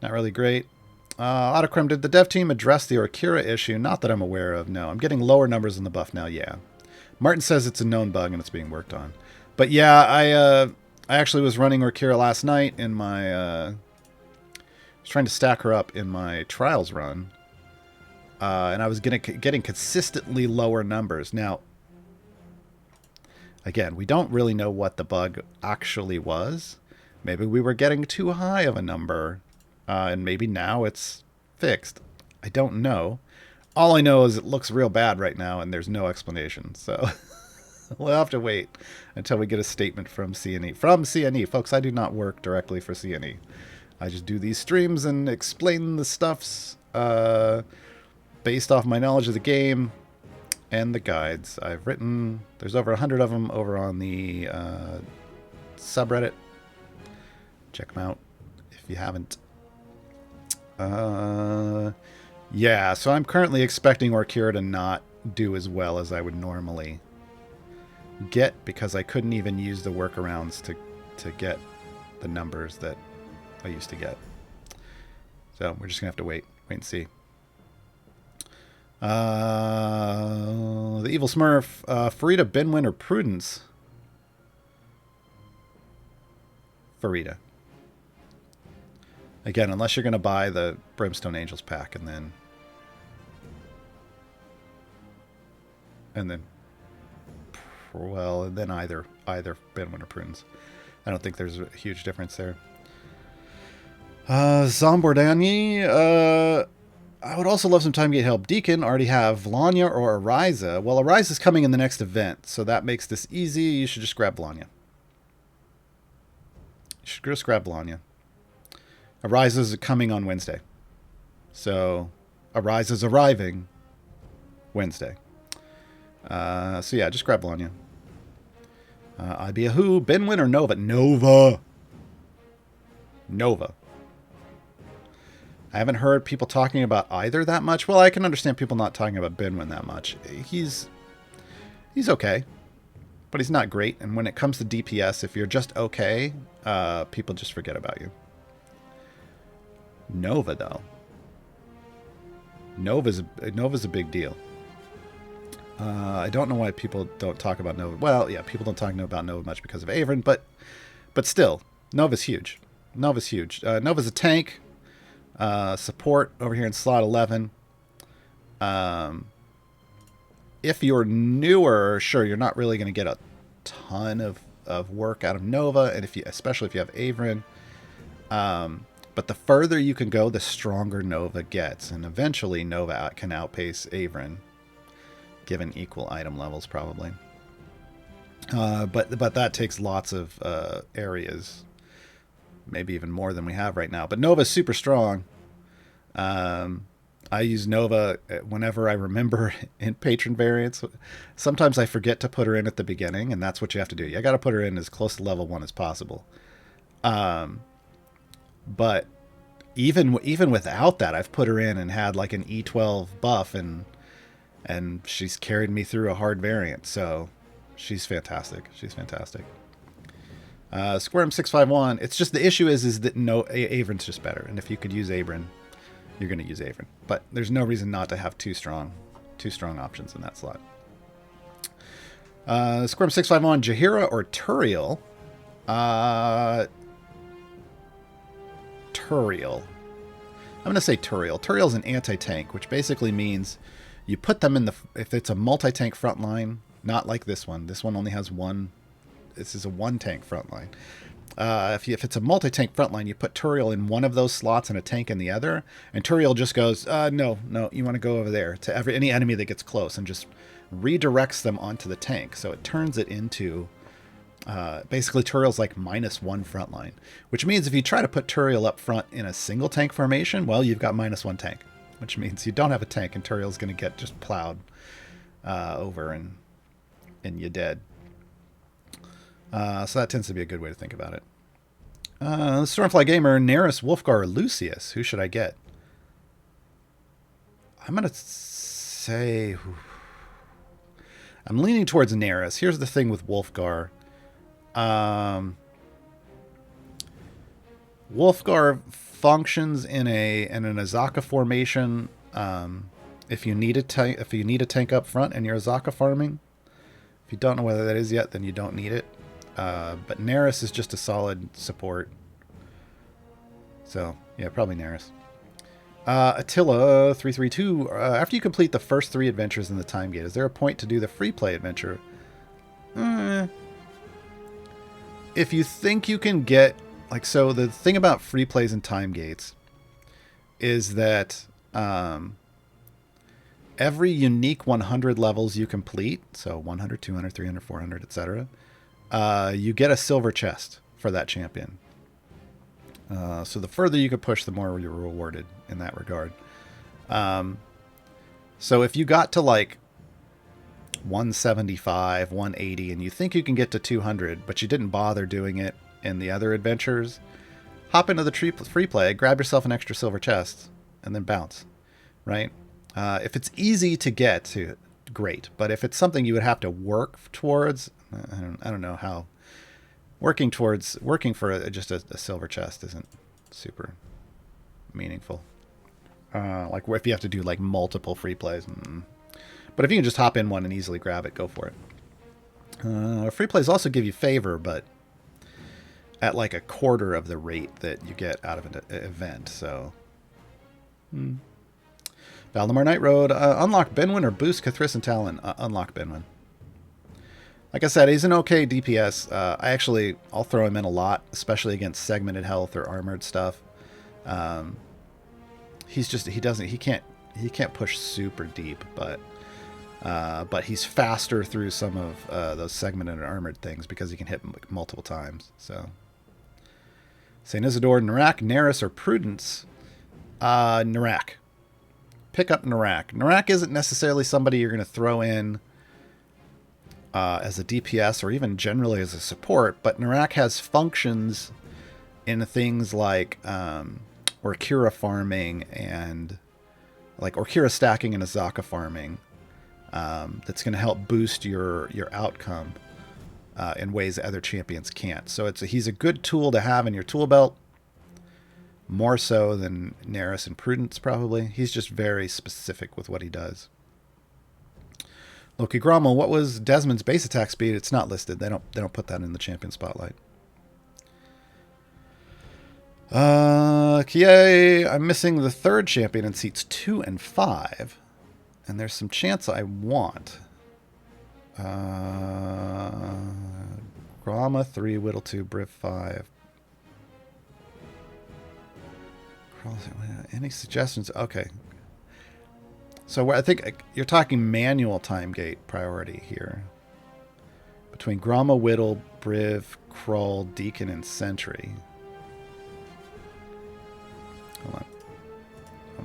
Not really great. Autocrim, did the dev team address the Orkira issue? Not that I'm aware of, no. I'm getting lower numbers in the buff now, yeah. Martin says it's a known bug and it's being worked on. But yeah, I actually was running Orkira last night in my... I was trying to stack her up in my Trials run. And I was getting consistently lower numbers. Now, again, we don't really know what the bug actually was. Maybe we were getting too high of a number. And maybe now it's fixed. I don't know. All I know is it looks real bad right now, and there's no explanation. So we'll have to wait until we get a statement from CNE. From CNE. Folks, I do not work directly for CNE. I just do these streams and explain the stuffs based off my knowledge of the game and the guides. I've written... There's over 100 of them over on the subreddit. Check them out if you haven't. Yeah, so I'm currently expecting Orkira to not do as well as I would normally get, because I couldn't even use the workarounds to get the numbers that I used to get. So we're just gonna have to wait and see. The Evil Smurf, Farida, Binwin, or Prudence? Farida. Again, unless you're going to buy the Brimstone Angels pack, and then either Binwin or Prudence. I don't think there's a huge difference there. Zombordani, I would also love some time to get help. Deacon, already have Vlanya or Ariza. Well, Ariza's coming in the next event, so that makes this easy. You should just grab Vlanya. You should just grab Vlanya. Ariza's coming on Wednesday. So, Ariza's arriving Wednesday. So yeah, just grab Vlanya. I'd be a who? Binwin or Nova? Nova! Nova. I haven't heard people talking about either that much. Well, I can understand people not talking about Binwin that much. He's okay. But but he's not great. And when it comes to DPS, if you're just okay, people just forget about you. Nova, though. Nova's a big deal. I don't know why people don't talk about Nova. Well, yeah, people don't talk about Nova much because of Avon, but still, Nova's huge. Nova's huge. Nova's a tank. Support over here in slot 11. If you're newer, sure, you're not really going to get a ton of work out of Nova, and especially if you have Avon. But the further you can go, the stronger Nova gets, and eventually Nova can outpace Avon, given equal item levels, probably. But that takes lots of areas, maybe even more than we have right now. But Nova's super strong. I use Nova whenever I remember in patron variants. Sometimes I forget to put her in at the beginning, and that's what you have to do. You got to put her in as close to level 1 as possible. But even without that, I've put her in and had like an E12 buff, and she's carried me through a hard variant. So she's fantastic. She's fantastic. Squirm 651. It's just the issue is that Avron's just better, and if you could use Abron, you're going to use Avon. But there's no reason not to have two strong options in that slot. Squirm 651. Jaheira or Turiel? Turiel. I'm going to say Turiel. Turiel's an anti-tank, which basically means you put them in if it's a multi-tank front line, not like this one. This one only has one. This is a one-tank front line. If it's a multi-tank front line, you put Turiel in one of those slots and a tank in the other, and Turiel just goes, no, you want to go over there to any enemy that gets close, and just redirects them onto the tank. So it turns it into basically Turiel's like -1 front line, which means if you try to put Turiel up front in a single tank formation, well, you've got -1 tank, which means you don't have a tank, and Turiel's going to get just plowed over, and you're dead. So that tends to be a good way to think about it. Stormfly Gamer, Neris, Wolfgar, Lucius. Who should I get? I'm going to say... I'm leaning towards Neris. Here's the thing with Wolfgar. Wolfgar functions in an Azaka formation if you need a tank up front and you're Azaka farming. If you don't know whether that is yet, then you don't need it. But Neris is just a solid support. So, yeah, probably Neris. Attila 332. After you complete the first 3 adventures in the time gate, is there a point to do the free play adventure? If you think you can get... so the thing about free plays and time gates is that every unique 100 levels you complete, so 100, 200, 300, 400, etc., you get a silver chest for that champion. So the further you can push, the more you're rewarded in that regard. So if you got to 175, 180, and you think you can get to 200, but you didn't bother doing it in the other adventures, hop into the free play, grab yourself an extra silver chest, and then bounce, right? If it's easy to get to, great. But if it's something you would have to work towards, I don't know how. Working for just a silver chest isn't super meaningful. If you have to do multiple free plays. But if you can just hop in one and easily grab it, go for it. Free plays also give you favor, but at a quarter of the rate that you get out of an event. So, Valdemar Night Road, unlock Benwyn or boost Cathris and Talon? Unlock Benwyn. Like I said, he's an okay DPS. I'll throw him in a lot, especially against segmented health or armored stuff. He can't push super deep, but he's faster through some of those segmented and armored things because he can hit multiple times. So, Saint Isidore, Narak, Neris, or Prudence? Narak. Pick up Narak. Narak isn't necessarily somebody you're going to throw in as a DPS or even generally as a support, but Narak has functions in things like Orkira farming and Orkira stacking and Azaka farming that's going to help boost your outcome in ways that other champions can't. So he's a good tool to have in your tool belt, more so than Neris and Prudence probably. He's just very specific with what he does. Loki Grommel, what was Desmond's base attack speed? It's not listed. They don't put that in the champion spotlight. Kie, I'm missing the third champion in seats 2 and 5. And there's some chance I want. Grama 3, Whittle 2, Briv 5. Any suggestions? Okay. So I think you're talking manual time gate priority here. Between Grama, Whittle, Briv, Krull, Deacon, and Sentry. Hold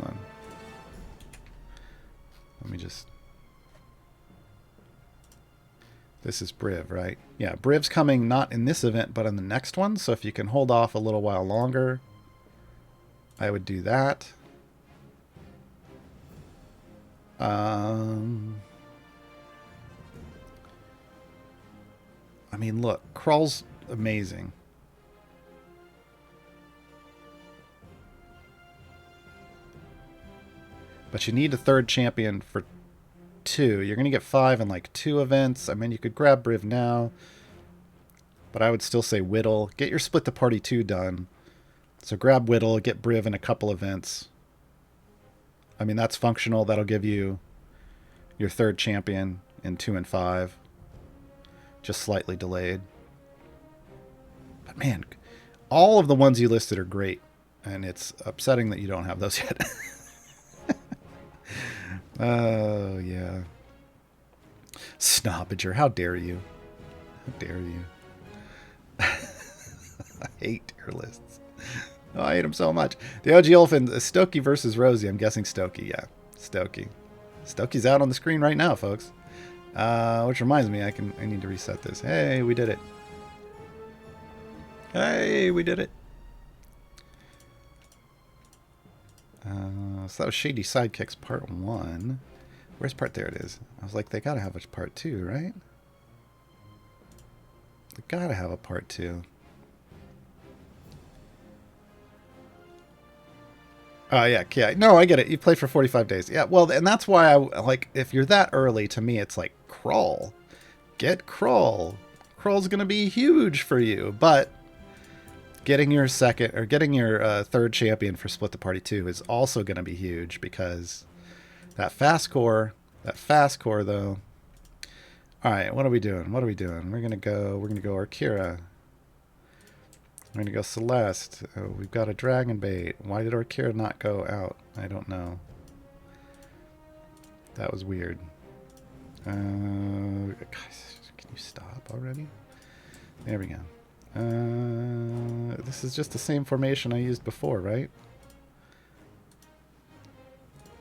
on. Let me just... This is Briv, right? Yeah, Briv's coming not in this event, but in the next one. So if you can hold off a little while longer, I would do that. I mean, look, Krull's amazing. But you need a third champion for 2. You're going to get 5 in like 2 events. I mean, you could grab Briv now. But I would still say Whittle. Get your Split the Party 2 done. So grab Whittle, get Briv in a couple events. I mean, that's functional. That'll give you your third champion in 2 and 5. Just slightly delayed. But man, all of the ones you listed are great. And it's upsetting that you don't have those yet. Oh, yeah. Snobbager, how dare you? How dare you? I hate tier lists. Oh, I hate them so much. The OG Elephant, Stokey versus Rosie. I'm guessing Stokey, yeah. Stokey. Stokey's out on the screen right now, folks. Which reminds me, I need to reset this. Hey, we did it. Hey, we did it. So that was Shady Sidekicks Part 1. Where's part? There it is. I was like, they gotta have a Part 2, right? They gotta have a Part 2. Oh, yeah. No, I get it. You played for 45 days. Yeah, well, and that's why like, if you're that early, to me, it's like, Krull. Get Krull. Krull's gonna be huge for you, but getting your third champion for Split the Party 2 is also going to be huge, because that fast core though. All right, what are we doing? We're going to go Orkira. We're going to go Celeste. Oh, we've got a Dragon Bait. Why did Orkira not go out? I don't know. That was weird. Guys, can you stop already? There we go. This is just the same formation I used before, right?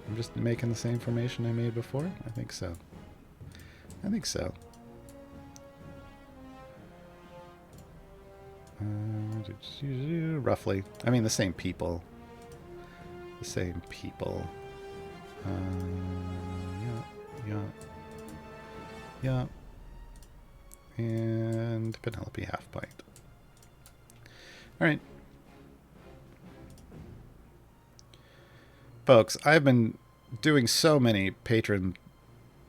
I'm just making the same formation I made before? I think so. Roughly. I mean, the same people. Yeah. And Penelope Half Pint. All right. Folks, I've been doing so many patron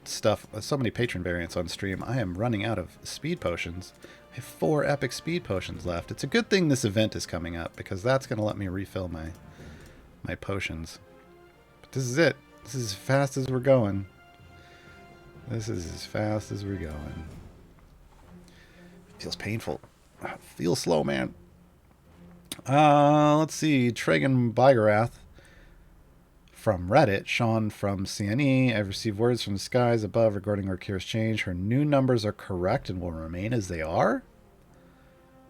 variants on stream. I am running out of speed potions. I have 4 epic speed potions left. It's a good thing this event is coming up, because that's going to let me refill my potions. But this is it. This is as fast as we're going. Feels painful. Feels slow, man. Let's see. Tragan Bygarath from Reddit. Sean from CNE. I've received words from the skies above regarding Orkira's change. Her new numbers are correct and will remain as they are.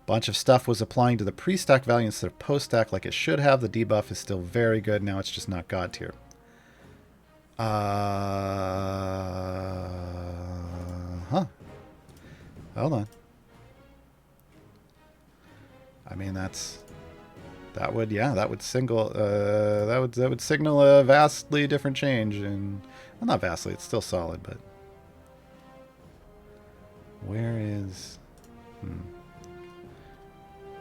Bunch of stuff was applying to the pre-stack value instead of post-stack like it should have. The debuff is still very good. Now it's just not God tier. Hold on. I mean, that would signal a vastly different change, and well, not vastly, it's still solid, but where is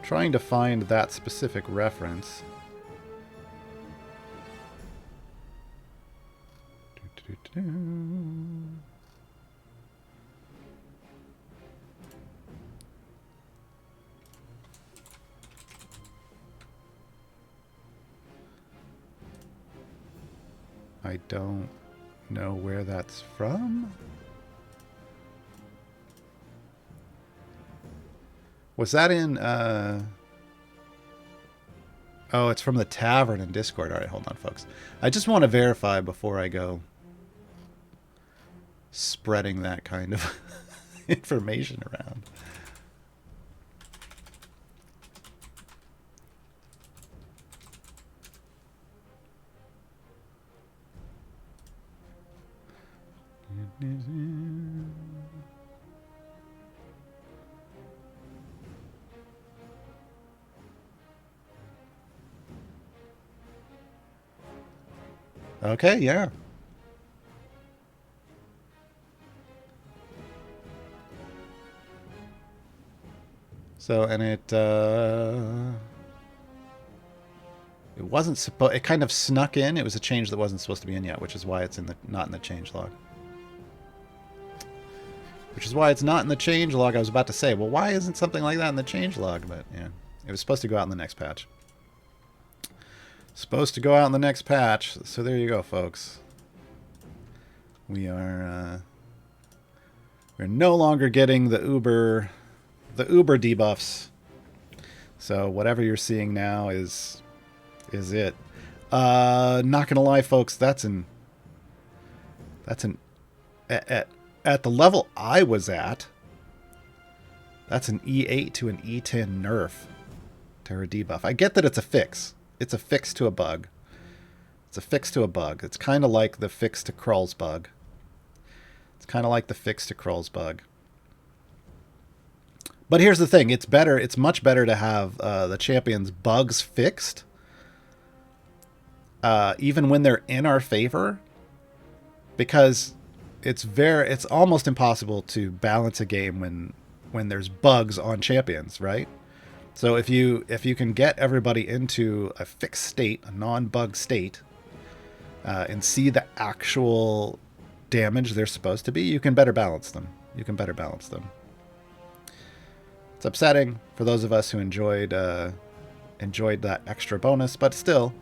Trying to find that specific reference. I don't know where that's from. Was that in, oh, it's from the tavern in Discord. All right, hold on, folks. I just want to verify before I go spreading that kind of information around. Okay, yeah. So, and it wasn't supposed, it kind of snuck in. It was a change that wasn't supposed to be in yet, which is why it's in the, not in the change log. Which is why it's not in the change log. I was about to say, well, why isn't something like that in the change log? But yeah, it was supposed to go out in the next patch. Supposed to go out in the next patch. So there you go, folks. We are we're no longer getting the Uber debuffs. So whatever you're seeing now is it. Not gonna lie, folks, that's an at the level I was at, that's an E8 to an E10 nerf to her debuff. I get that it's a fix. It's a fix to a bug. It's a fix to a bug. It's kind of like the fix to Krull's bug. It's kind of like the fix to Krull's bug. But here's the thing. It's better. It's much better to have the champion's bugs fixed, even when they're in our favor, because it's almost impossible to balance a game when there's bugs on champions, right? So if you can get everybody into a fixed state, a non-bug state, and see the actual damage they're supposed to be, you can better balance them. You can better balance them. It's upsetting for those of us who enjoyed that extra bonus, but still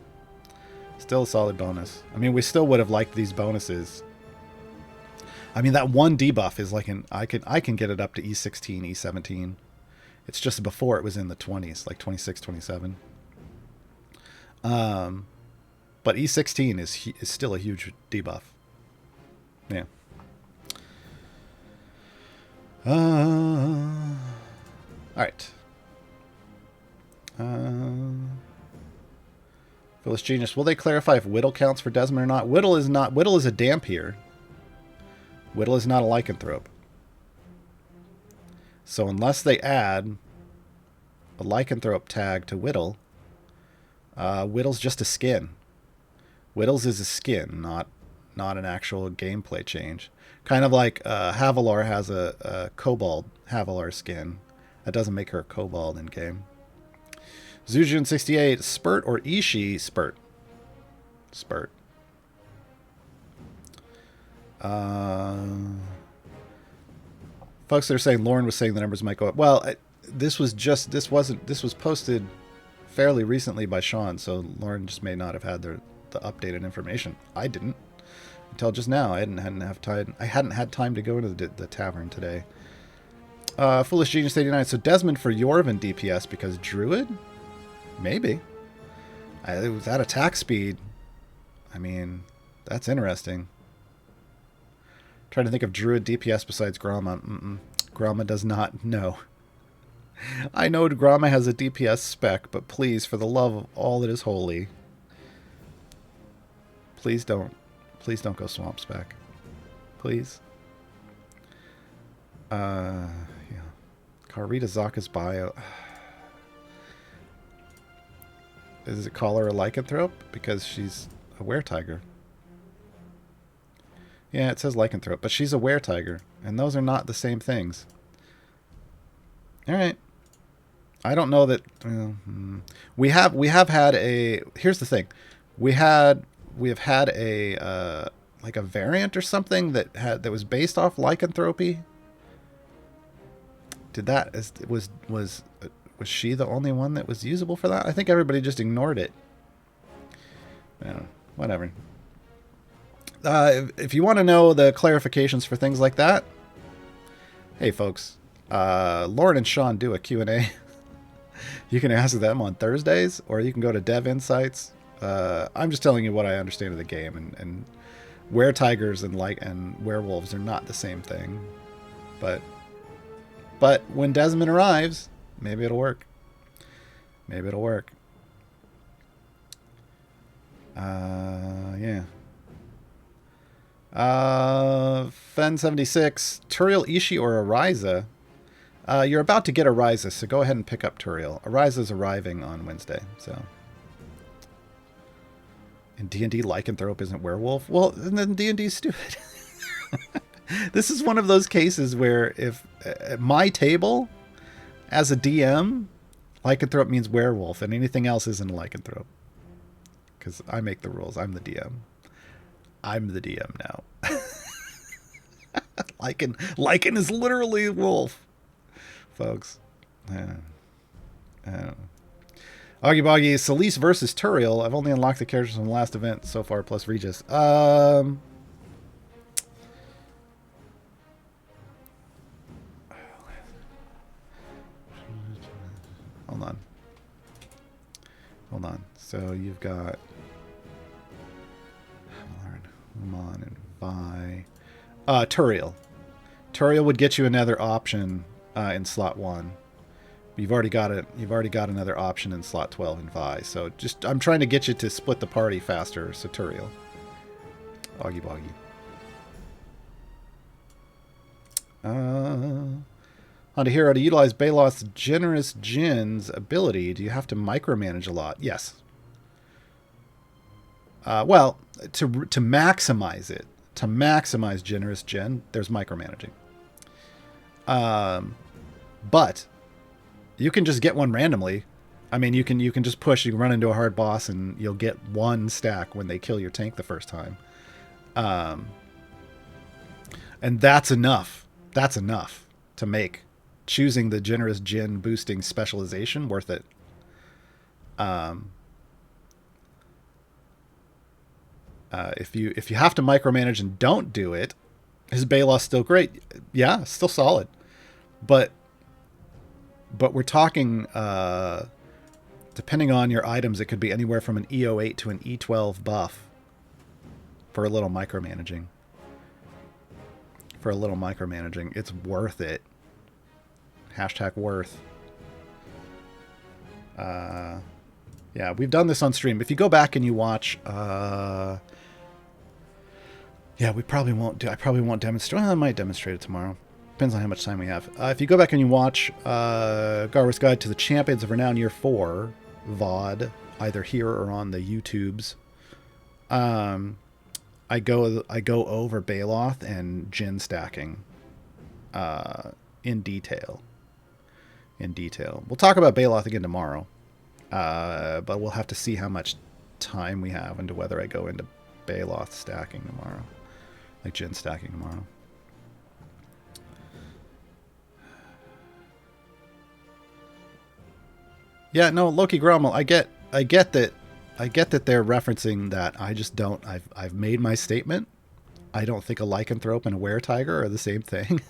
a solid bonus. I mean, we still would have liked these bonuses. I mean, that one debuff is like I can get it up to E16, E17. It's just before it was in the 20s, like 26, 27. But E16 is still a huge debuff. Yeah. All right. Phyllis Genius, will they clarify if Whittle counts for Desmond or not? Whittle is not. Whittle is a Dampier. Whittle is not a lycanthrope. So unless they add a lycanthrope tag to Whittle, Whittle's just a skin. Whittle's is a skin, not an actual gameplay change. Kind of like Hacksaw has a Kobold Hacksaw skin. That doesn't make her a Kobold in game. Zujun68, Spurt or Ishii? Spurt. Spurt. Folks that are saying Lauren was saying the numbers might go up. Well, this was posted fairly recently by Sean, so Lauren just may not have had the updated information. I didn't until just now. I hadn't had time to go into the tavern today. Foolish Genius 89. So Desmond for Yorvin DPS because Druid? Maybe. With that attack speed, I mean, that's interesting. Trying to think of Druid DPS besides Gromma. Gromma does not know. I know Gromma has a DPS spec, but please, for the love of all that is holy, please don't go Swamp spec. Please. Yeah. Karita Zaka's bio. Does it call her a lycanthrope? Because she's a were-tiger. Yeah, it says lycanthrope, but she's a were-tiger, and those are not the same things. All right. I don't know that we have had a. Here's the thing, we have had a like a variant or something that was based off lycanthropy. Was she the only one that was usable for that? I think everybody just ignored it. Whatever. If you want to know the clarifications for things like that, hey folks, Lauren and Sean do a Q&A. You can ask them on Thursdays, or you can go to Dev Insights. I'm just telling you what I understand of the game, and were-tigers and werewolves are not the same thing. But when Desmond arrives, maybe it'll work. Maybe it'll work. Yeah. Fen76, Turiel, Ishi, or Ariza. You're about to get Ariza, so go ahead and pick up Turiel. Ariza's arriving on Wednesday, so. In D&D, lycanthrope isn't werewolf? Well, then D&D's stupid. This is one of those cases where if at my table, as a DM, lycanthrope means werewolf, and anything else isn't a lycanthrope. Because I make the rules. I'm the DM. I'm the DM now. Lycan is literally a wolf, folks. Augie Boggy, Celise versus Turiel. I've only unlocked the characters from the last event so far, plus Regis. Hold on. So you've got Human and Vi. Turiel. Turiel would get you another option in slot 1. You've already got it. You've already got another option in slot 12 in Vi. So I'm trying to get you to split the party faster. So Turiel. Augie Boggy. On to Hero, to utilize Balot's Generous Djinn's ability, do you have to micromanage a lot? Yes. Well, to maximize it, to maximize Generous Djinn, there's micromanaging. But you can just get one randomly. I mean, you can just push. You can run into a hard boss, and you'll get one stack when they kill your tank the first time. And that's enough. That's enough to make choosing the Generous Djinn boosting specialization worth it. If you have to micromanage and don't do it, his Balot's still great. Yeah, still solid. But we're talking, depending on your items, it could be anywhere from an EO8 to an E12 buff for a little micromanaging. It's worth it. Hashtag worth. Yeah, we've done this on stream. If you go back and you watch, yeah, we probably won't I probably won't demonstrate. Well, I might demonstrate it tomorrow. Depends on how much time we have. If you go back and you watch Gaarawarr's Guide to the Champions of Renown Year 4 VOD, either here or on the YouTubes, I go over Baloth and Djinn stacking in detail. We'll talk about Baloth again tomorrow, but we'll have to see how much time we have into whether I go into Baloth stacking tomorrow, like Djinn stacking tomorrow. Yeah, no, Loki Grommel, I get that they're referencing that. I just don't. I've made my statement. I don't think a lycanthrope and a were-tiger are the same thing.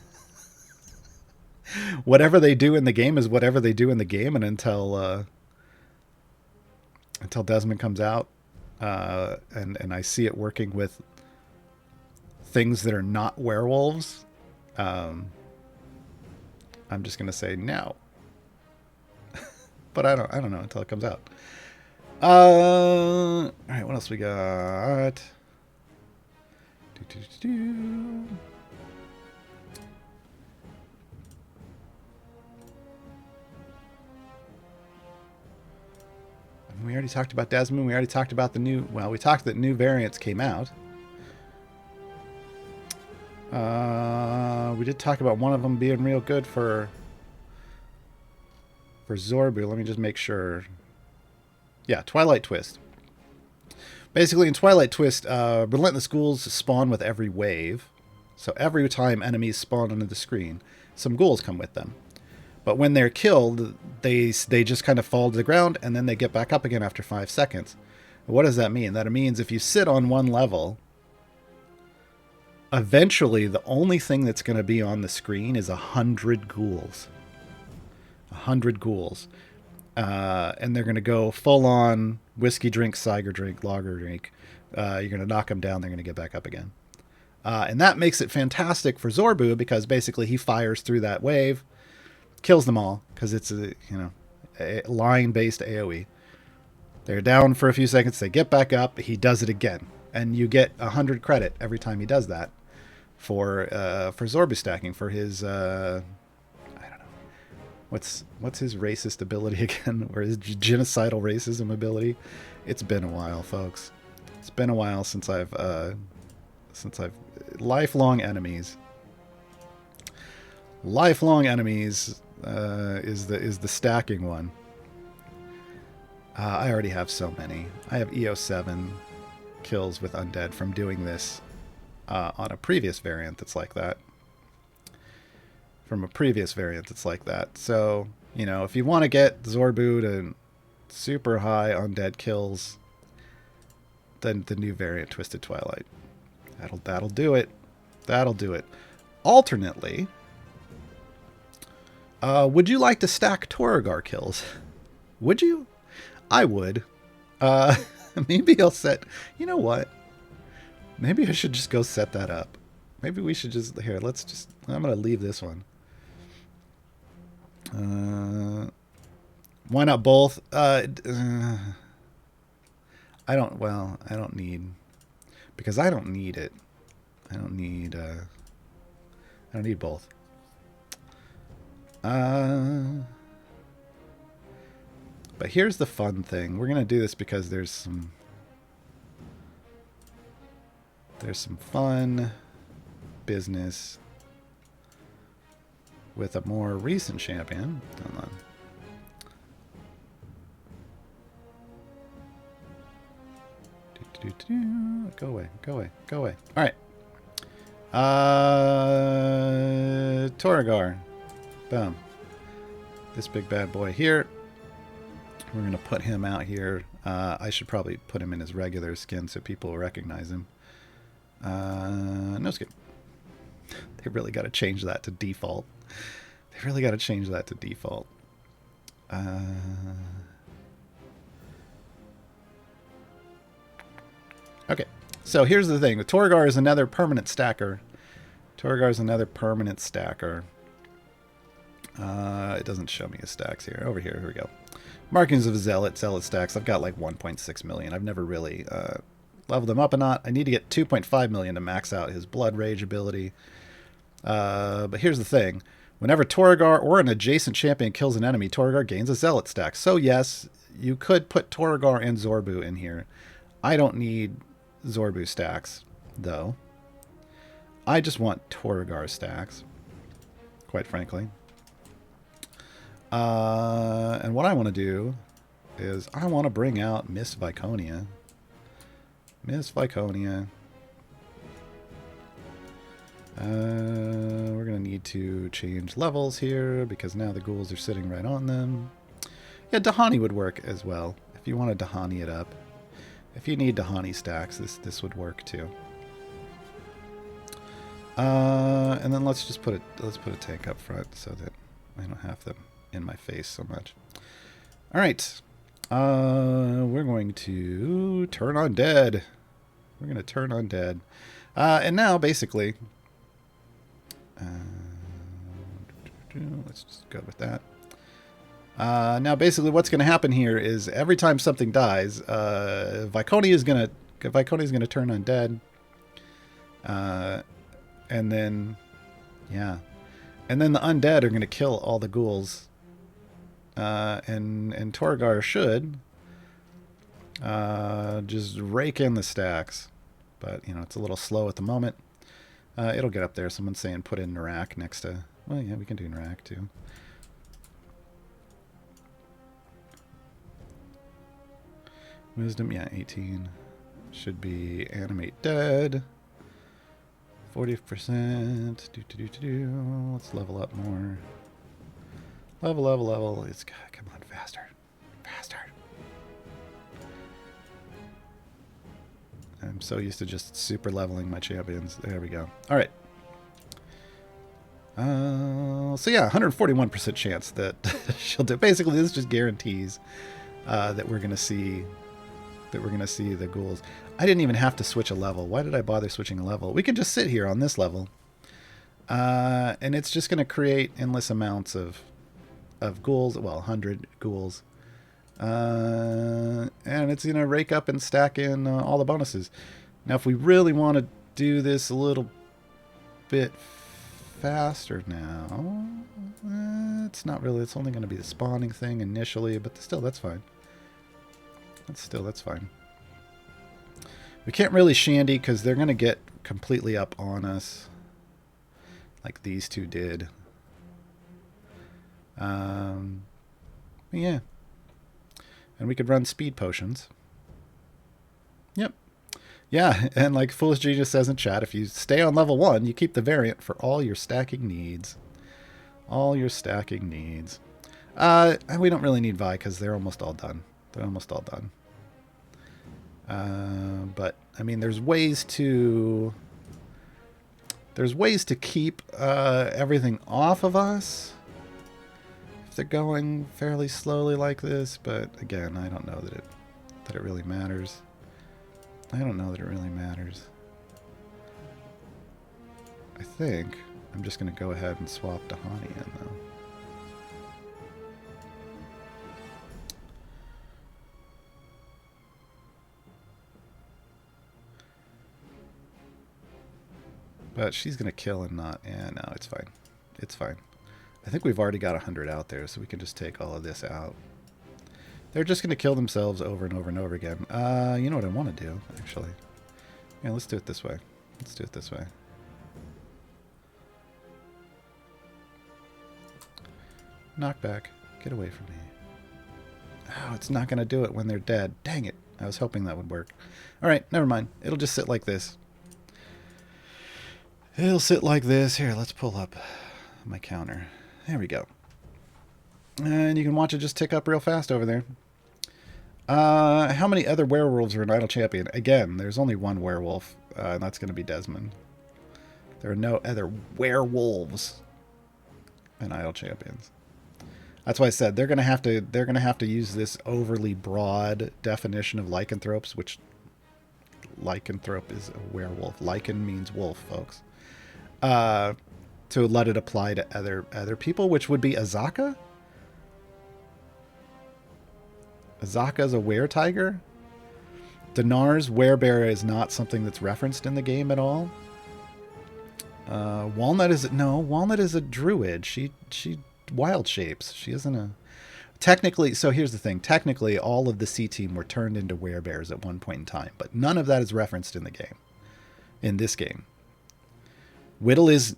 Whatever they do in the game is whatever they do in the game, and until Desmond comes out, and I see it working with things that are not werewolves, I'm just gonna say no. But I don't know until it comes out. All right, what else we got? We already talked about Desmond. We already talked about the new... Well, we talked that new variants came out. We did talk about one of them being real good for For Zorbu, let me just make sure. Yeah, Twilight Twist. Basically, in Twilight Twist, Relentless Ghouls spawn with every wave. So every time enemies spawn onto the screen, some ghouls come with them. But when they're killed, they just kind of fall to the ground, and then they get back up again after 5 seconds. What does that mean? That means if you sit on one level, eventually the only thing that's going to be on the screen is 100 ghouls. 100 ghouls. And they're going to go full-on whiskey drink, cider drink, lager drink. You're going to knock them down. They're going to get back up again. And that makes it fantastic for Zorbu because basically he fires through that wave, kills them all because it's a line-based AoE. They're down for a few seconds. They get back up. He does it again, and you get 100 credit every time he does that for Zorbu stacking for his. I don't know what's his racist ability again, or his genocidal racism ability. It's been a while, folks. It's been a while since I've lifelong enemies. Lifelong enemies is the stacking one. I already have so many. I have EO7 kills with undead from doing this on a previous variant that's like that. From a previous variant that's like that. So, you know, if you want to get Zorbu to super high undead kills, then the new variant, Twisted Twilight. That'll do it. That'll do it. Alternately, would you like to stack Torragar kills? Would you? I would. Maybe I'll set... You know what? Maybe I should just go set that up. Maybe we should just... Here, let's just... I'm going to leave this one. Why not both? I don't need... Because I don't need it. I don't need both. But here's the fun thing. We're going to do this because there's some fun business with a more recent champion. Hold on. Go away, go away, go away. All right. Torragar. Boom. This big bad boy here. We're going to put him out here. I should probably put him in his regular skin so people will recognize him. No skin. They really got to change that to default. They really got to change that to default. Okay, so here's the thing. The Torragar is another permanent stacker. Torragar is another permanent stacker. It doesn't show me his stacks here. Over here, here we go. Markings of Zealot stacks. I've got like 1.6 million. I've never really leveled them up or not. I need to get 2.5 million to max out his Blood Rage ability. But here's the thing. Whenever Torragar or an adjacent champion kills an enemy, Torragar gains a Zealot stack. So yes, you could put Torragar and Zorbu in here. I don't need Zorbu stacks, though. I just want Torragar stacks, quite frankly. And what I want to do is I want to bring out Miss Viconia. Miss Viconia. We're going to need to change levels here because now the ghouls are sitting right on them. Yeah, Dahani would work as well. If you want to Dahani it up. If you need Dahani stacks, this would work too. And then let's put a tank up front so that I don't have them in my face so much. All right. We're going to turn on dead. We're going to turn on dead. And now basically, let's just go with that. Now basically what's going to happen here is every time something dies, Viconia is going to turn undead. And then, yeah. And then the undead are going to kill all the ghouls. And Torragar should just rake in the stacks. But, you know, it's a little slow at the moment. It'll get up there. Someone's saying put in Narak next to... Well, yeah, we can do Narak too. Wisdom, yeah, 18. Should be animate dead. 40%. Let's level up more. Level. It's, come on, faster. I'm so used to just super leveling my champions. There we go. All right. So yeah, 141% chance that she'll do. Basically, this just guarantees that we're gonna see the ghouls. I didn't even have to switch a level. Why did I bother switching a level? We can just sit here on this level, and it's just gonna create endless amounts of ghouls. Well, 100 ghouls. And it's going to rake up and stack in all the bonuses. Now, if we really want to do this a little bit faster now, it's not really. It's only going to be the spawning thing initially, but still, that's fine. That's fine. We can't really shandy because they're going to get completely up on us, like these two did. Yeah. And we could run speed potions. Yep. Yeah, and like Foolish Genius says in chat, if you stay on level 1, you keep the variant for all your stacking needs. And we don't really need Vi because they're almost all done. But, I mean, there's ways to keep everything off of us. They're going fairly slowly like this, but again, I don't know that it really matters. I think I'm just going to go ahead and swap Dahani in, though. But she's going to kill and not... Yeah, no, it's fine. I think we've already got 100 out there, so we can just take all of this out. They're just going to kill themselves over and over and over again. You know what I want to do, actually? Yeah, let's do it this way. Knockback. Get away from me. Oh, it's not going to do it when they're dead. Dang it. I was hoping that would work. Alright, never mind. It'll just sit like this. Here, let's pull up my counter. There we go. And you can watch it just tick up real fast over there. How many other werewolves are in Idle Champion? Again, there's only one werewolf, and that's going to be Desmond. There are no other werewolves in Idle Champions. That's why I said they're going to have to use this overly broad definition of lycanthropes, which lycanthrope is a werewolf. Lycan means wolf, folks. To let it apply to other people, which would be Azaka. Azaka's a were-tiger. Dinar's werebear is not something that's referenced in the game at all. Walnut is a druid. She wild shapes. She isn't a... Technically, so here's the thing. Technically, all of the C team were turned into werebears at one point in time, but none of that is referenced in the game. In this game. Whittle has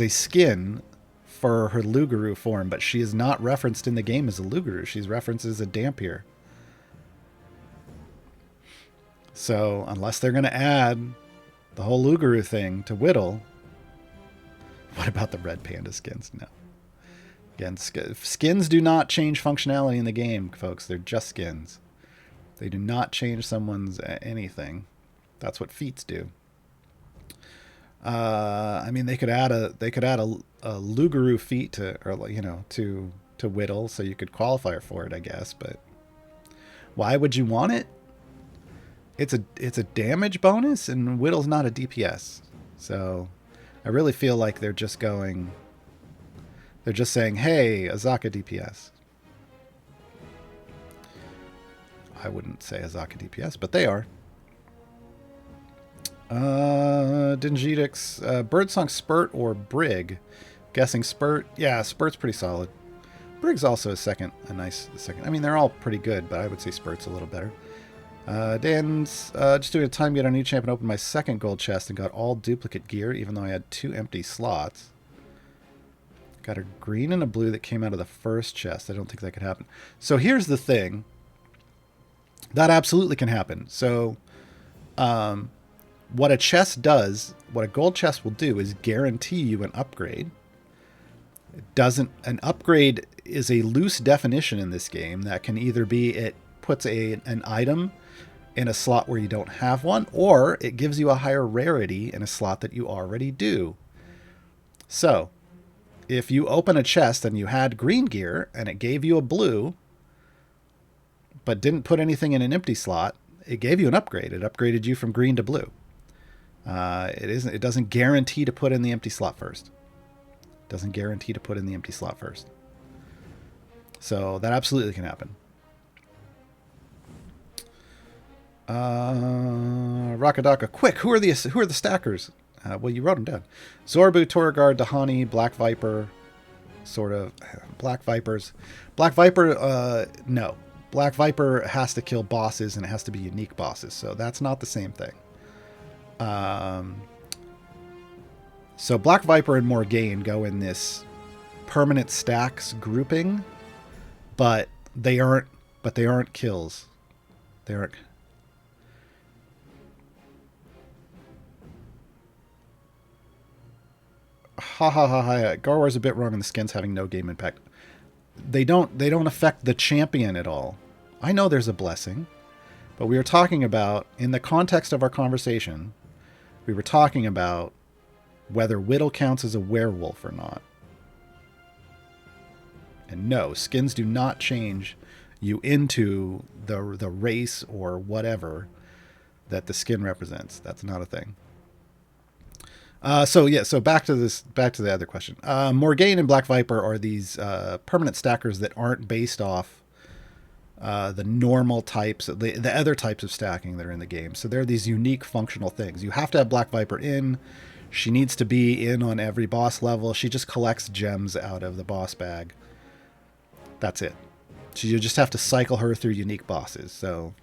a skin for her Lugaroo form, but she is not referenced in the game as a Lugaroo. She's referenced as a Dampier. So, unless they're going to add the whole Lugaroo thing to Whittle, what about the red panda skins? No. Again, skins do not change functionality in the game, folks. They're just skins. They do not change someone's anything. That's what feats do. I mean, they could add a Lugaroo feat to Whittle, so you could qualify for it, I guess. But why would you want it? It's a damage bonus, and Whittle's not a DPS, so I really feel like they're just saying, hey, Azaka DPS. I wouldn't say Azaka DPS, but they are. Dingitix, Birdsong Spurt or Brig? Guessing Spurt. Yeah, Spurt's pretty solid. Brig's also a nice second. I mean, they're all pretty good, but I would say Spurt's a little better. Dan's just doing a time get on new champ and opened my second gold chest and got all duplicate gear, even though I had 2 empty slots. Got a green and a blue that came out of the first chest. I don't think that could happen. So here's the thing. That absolutely can happen. So what a chest does, what a gold chest will do is guarantee you an upgrade. An upgrade is a loose definition in this game that can either be it puts an item in a slot where you don't have one, or it gives you a higher rarity in a slot that you already do. So if you open a chest and you had green gear and it gave you a blue, but didn't put anything in an empty slot, it gave you an upgrade. It upgraded you from green to blue. It doesn't guarantee to put in the empty slot first. Doesn't guarantee to put in the empty slot first. So that absolutely can happen. Rakadaka, quick! Who are the stackers? Well, you wrote them down. Zorbu, Torgar, Dahani, Black Viper, sort of. Black Vipers. Black Viper, no. Black Viper has to kill bosses, and it has to be unique bosses, so that's not the same thing. So Black Viper and Morgaine go in this permanent stacks grouping, but they aren't kills. They aren't. Ha ha ha ha. Gaarawarr's a bit wrong on the skins having no game impact. They don't affect the champion at all. I know there's a blessing, but we were talking about, in the context of our conversation, we were talking about whether Whittle counts as a werewolf or not. And no, skins do not change you into the race or whatever that the skin represents. That's not a thing. So back to the other question. Morgaine and Black Viper are these permanent stackers that aren't based off the normal types, the other types of stacking that are in the game. So they're these unique functional things. You have to have Black Viper in. She needs to be in on every boss level. She just collects gems out of the boss bag. That's it. So you just have to cycle her through unique bosses. So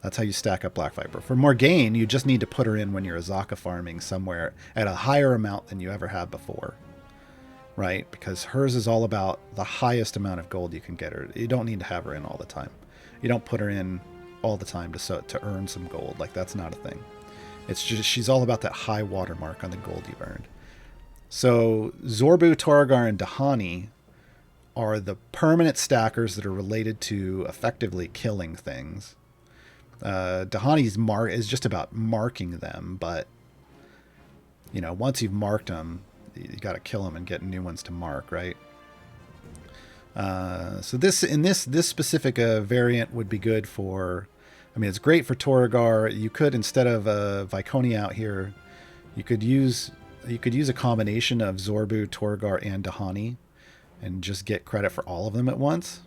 that's how you stack up Black Viper. For Morgaine, you just need to put her in when you're Azaka farming somewhere at a higher amount than you ever have before. Right? Because hers is all about the highest amount of gold you can get her. You don't need to have her in all the time. You don't put her in all the time to earn some gold. Like, that's not a thing. It's just, she's all about that high watermark on the gold you've earned. So Zorbu, Torgar, and Dahani are the permanent stackers that are related to effectively killing things. Dahani's is just about marking them, but once you've marked them, you got to kill them and get new ones to mark, right? So this specific variant would be good for. I mean, it's great for Torgar. You could, instead of Viconia out here, you could use a combination of Zorbu, Torgar, and Dahani, and just get credit for all of them at once.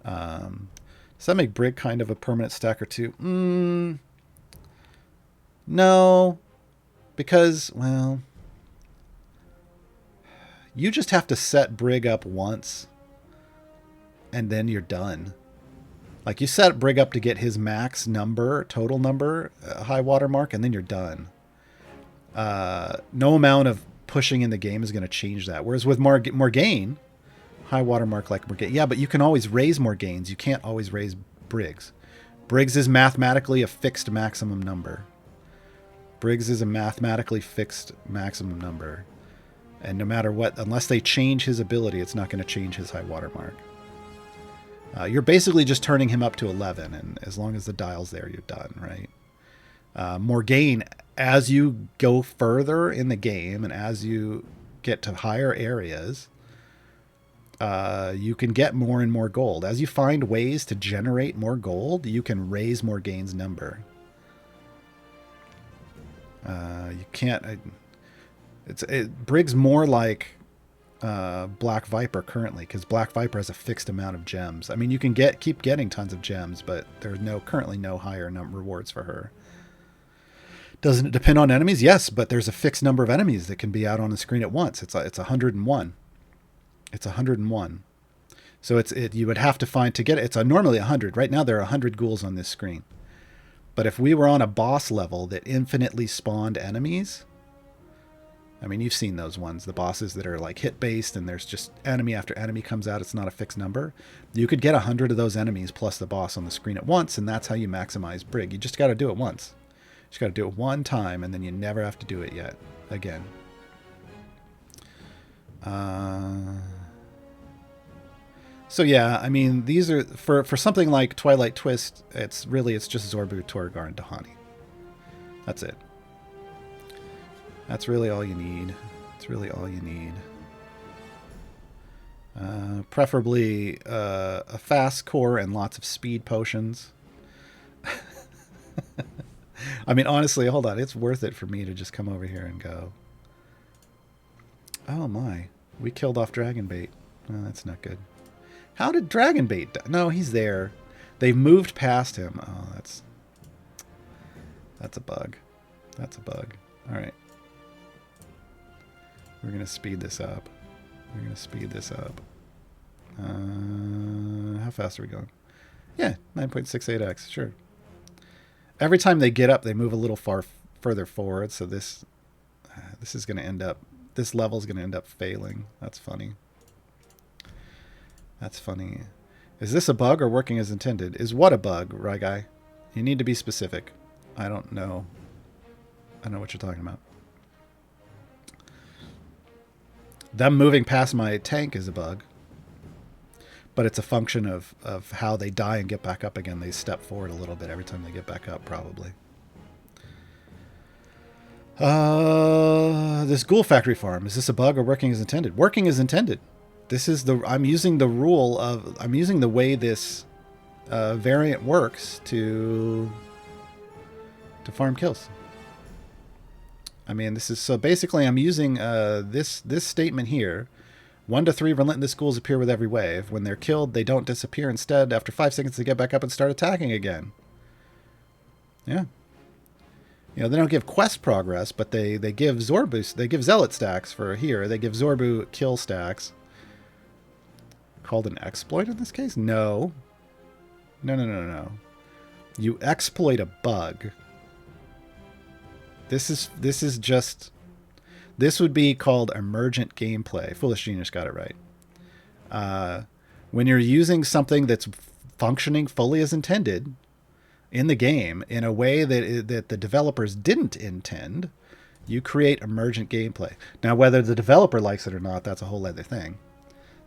Does that make Brig kind of a permanent stacker too? No, because, well, you just have to set Brig up once, and then you're done. Like, you set Brig up to get his max number, total number, high water mark, and then you're done. No amount of pushing in the game is going to change that. Whereas with Morgaine, high water mark like Morgaine, yeah, but you can always raise Morgaines. You can't always raise Briggs. Briggs is mathematically a fixed maximum number. Briggs is a mathematically fixed maximum number. And no matter what, unless they change his ability, it's not going to change his high water mark. You're basically just turning him up to 11, and as long as the dial's there, you're done, right? Morgaine, as you go further in the game and as you get to higher areas, you can get more and more gold. As you find ways to generate more gold, you can raise Morgaine's number. You can't. Brig's more like Black Viper currently, because Black Viper has a fixed amount of gems. I mean, you can keep getting tons of gems, but there's currently no higher rewards for her. Doesn't it depend on enemies? Yes, but there's a fixed number of enemies that can be out on the screen at once. It's 101. It's 101. So you would have to find to get it. It's normally 100. Right now there are 100 ghouls on this screen. But if we were on a boss level that infinitely spawned enemies, I mean, you've seen those ones, the bosses that are like hit based and there's just enemy after enemy comes out. It's not a fixed number. You could get 100 of those enemies plus the boss on the screen at once, and that's how you maximize Brig. You just got to do it once. You just got to do it one time, and then you never have to do it yet again. So yeah, I mean, these are for something like Twilight Twist. It's just Zorbu, Torgar, and Dahani. That's it. That's really all you need. It's really all you need. Preferably a fast core and lots of speed potions. I mean, honestly, hold on. It's worth it for me to just come over here and go, oh my, we killed off Dragonbait. Oh, that's not good. How did Dragonbait die? No, he's there. They moved past him. Oh, that's a bug. That's a bug. All right. We're going to speed this up. We're going to speed this up. How fast are we going? Yeah, 9.68x, sure. Every time they get up, they move a little further forward, so this is going to end up, this level is going to end up failing. That's funny. That's funny. Is this a bug or working as intended? Is what a bug, right, guy? You need to be specific. I don't know. I don't know what you're talking about. Them moving past my tank is a bug. But it's a function of how they die and get back up again. They step forward a little bit every time they get back up, probably. This Ghoul Factory Farm. Is this a bug or working as intended? Working as intended. This is the... I'm using the rule of... I'm using the way this variant works to farm kills. I mean, this is... So basically, I'm using this statement here. 1 to 3 relentless ghouls appear with every wave. When they're killed, they don't disappear. Instead, after 5 seconds, they get back up and start attacking again. Yeah. You know, they don't give quest progress, but they give Zorbu... They give Zealot stacks for here. They give Zorbu kill stacks. Called an exploit in this case? No. No. You exploit a bug. This is just... This would be called emergent gameplay. Foolish Genius got it right. When you're using something that's functioning fully as intended in the game in a way that the developers didn't intend, you create emergent gameplay. Now, whether the developer likes it or not, that's a whole other thing.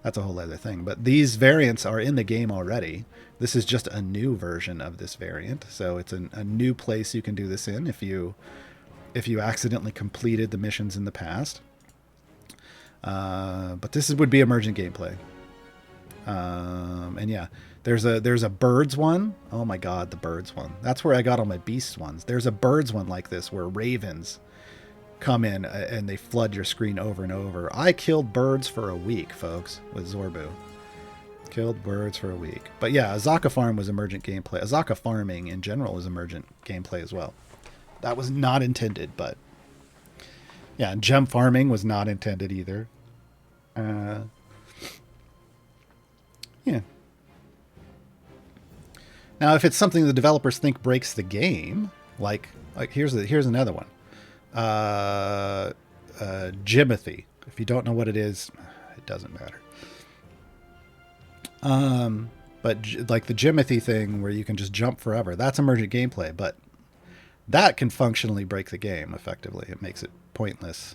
That's a whole other thing. But these variants are in the game already. This is just a new version of this variant. So it's a new place you can do this in if you accidentally completed the missions in the past. But this would be emergent gameplay. And yeah, there's a birds one. Oh my god, the birds one. That's where I got all my beasts ones. There's a birds one like this where ravens come in and they flood your screen over and over. I killed birds for a week, folks, with Zorbu. Killed birds for a week. But yeah, Azaka Farm was emergent gameplay. Azaka farming in general is emergent gameplay as well. That was not intended, but yeah, and gem farming was not intended either. Yeah. Now, if it's something the developers think breaks the game, like here's another one. Jimothy. If you don't know what it is, it doesn't matter. But like the Jimothy thing where you can just jump forever, that's emergent gameplay, but that can functionally break the game effectively. It makes it pointless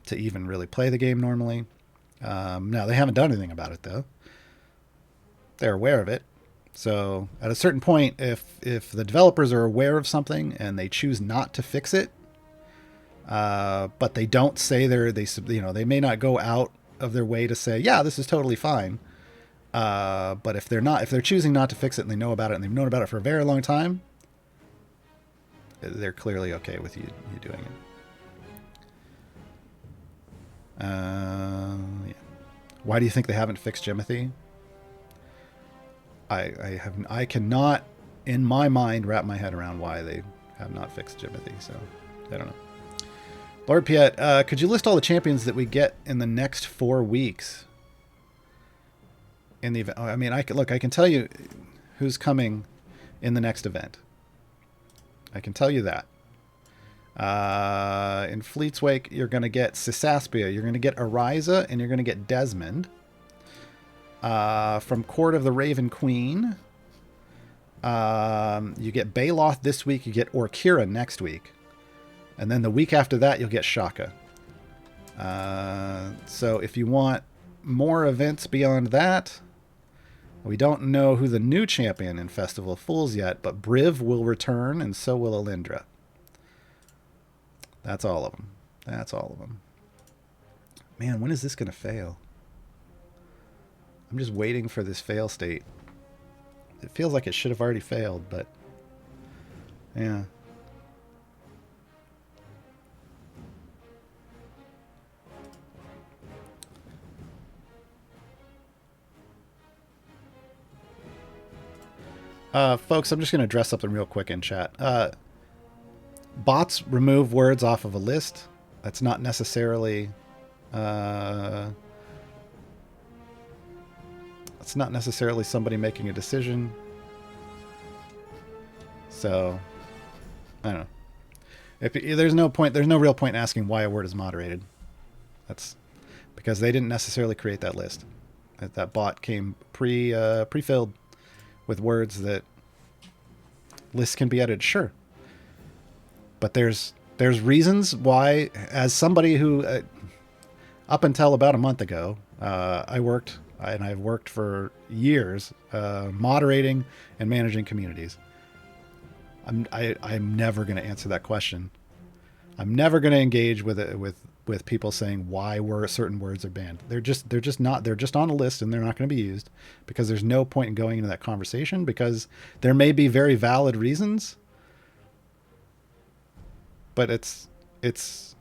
to even really play the game normally. Now, they haven't done anything about it, though. They're aware of it. So at a certain point, if the developers are aware of something and they choose not to fix it, but they don't say they may not go out of their way to say, yeah, this is totally fine. But if they're choosing not to fix it and they know about it and they've known about it for a very long time, they're clearly okay with you doing it. Yeah. Why do you think they haven't fixed Jimothy? I cannot, in my mind, wrap my head around why they have not fixed Jimothy. So I don't know. Lord Piet, could you list all the champions that we get in the next 4 weeks? In the event, I mean, I can tell you who's coming in the next event. I can tell you that. In Fleet's Wake, you're going to get Sisaspia, you're going to get Ariza, and you're going to get Desmond. From Court of the Raven Queen, you get Baloth this week, you get Orkira next week. And then the week after that, you'll get Shaka. So if you want more events beyond that, we don't know who the new champion in Festival of Fools yet, but Briv will return, and so will Alindra. That's all of them. That's all of them. Man, when is this going to fail? I'm just waiting for this fail state. It feels like it should have already failed, but yeah. Folks, I'm just going to address something real quick in chat. Bots remove words off of a list. That's not necessarily... it's not necessarily somebody making a decision. So, I don't know. There's no real point in asking why a word is moderated. That's because they didn't necessarily create that list. That bot came pre-filled with words that lists can be edited. Sure. But there's reasons why, as somebody who, up until about a month ago, I've worked for years moderating and managing communities. I'm never going to answer that question. I'm never going to engage with people saying why certain words are banned. They're just on a list and they're not going to be used, because there's no point in going into that conversation, because there may be very valid reasons. But it's the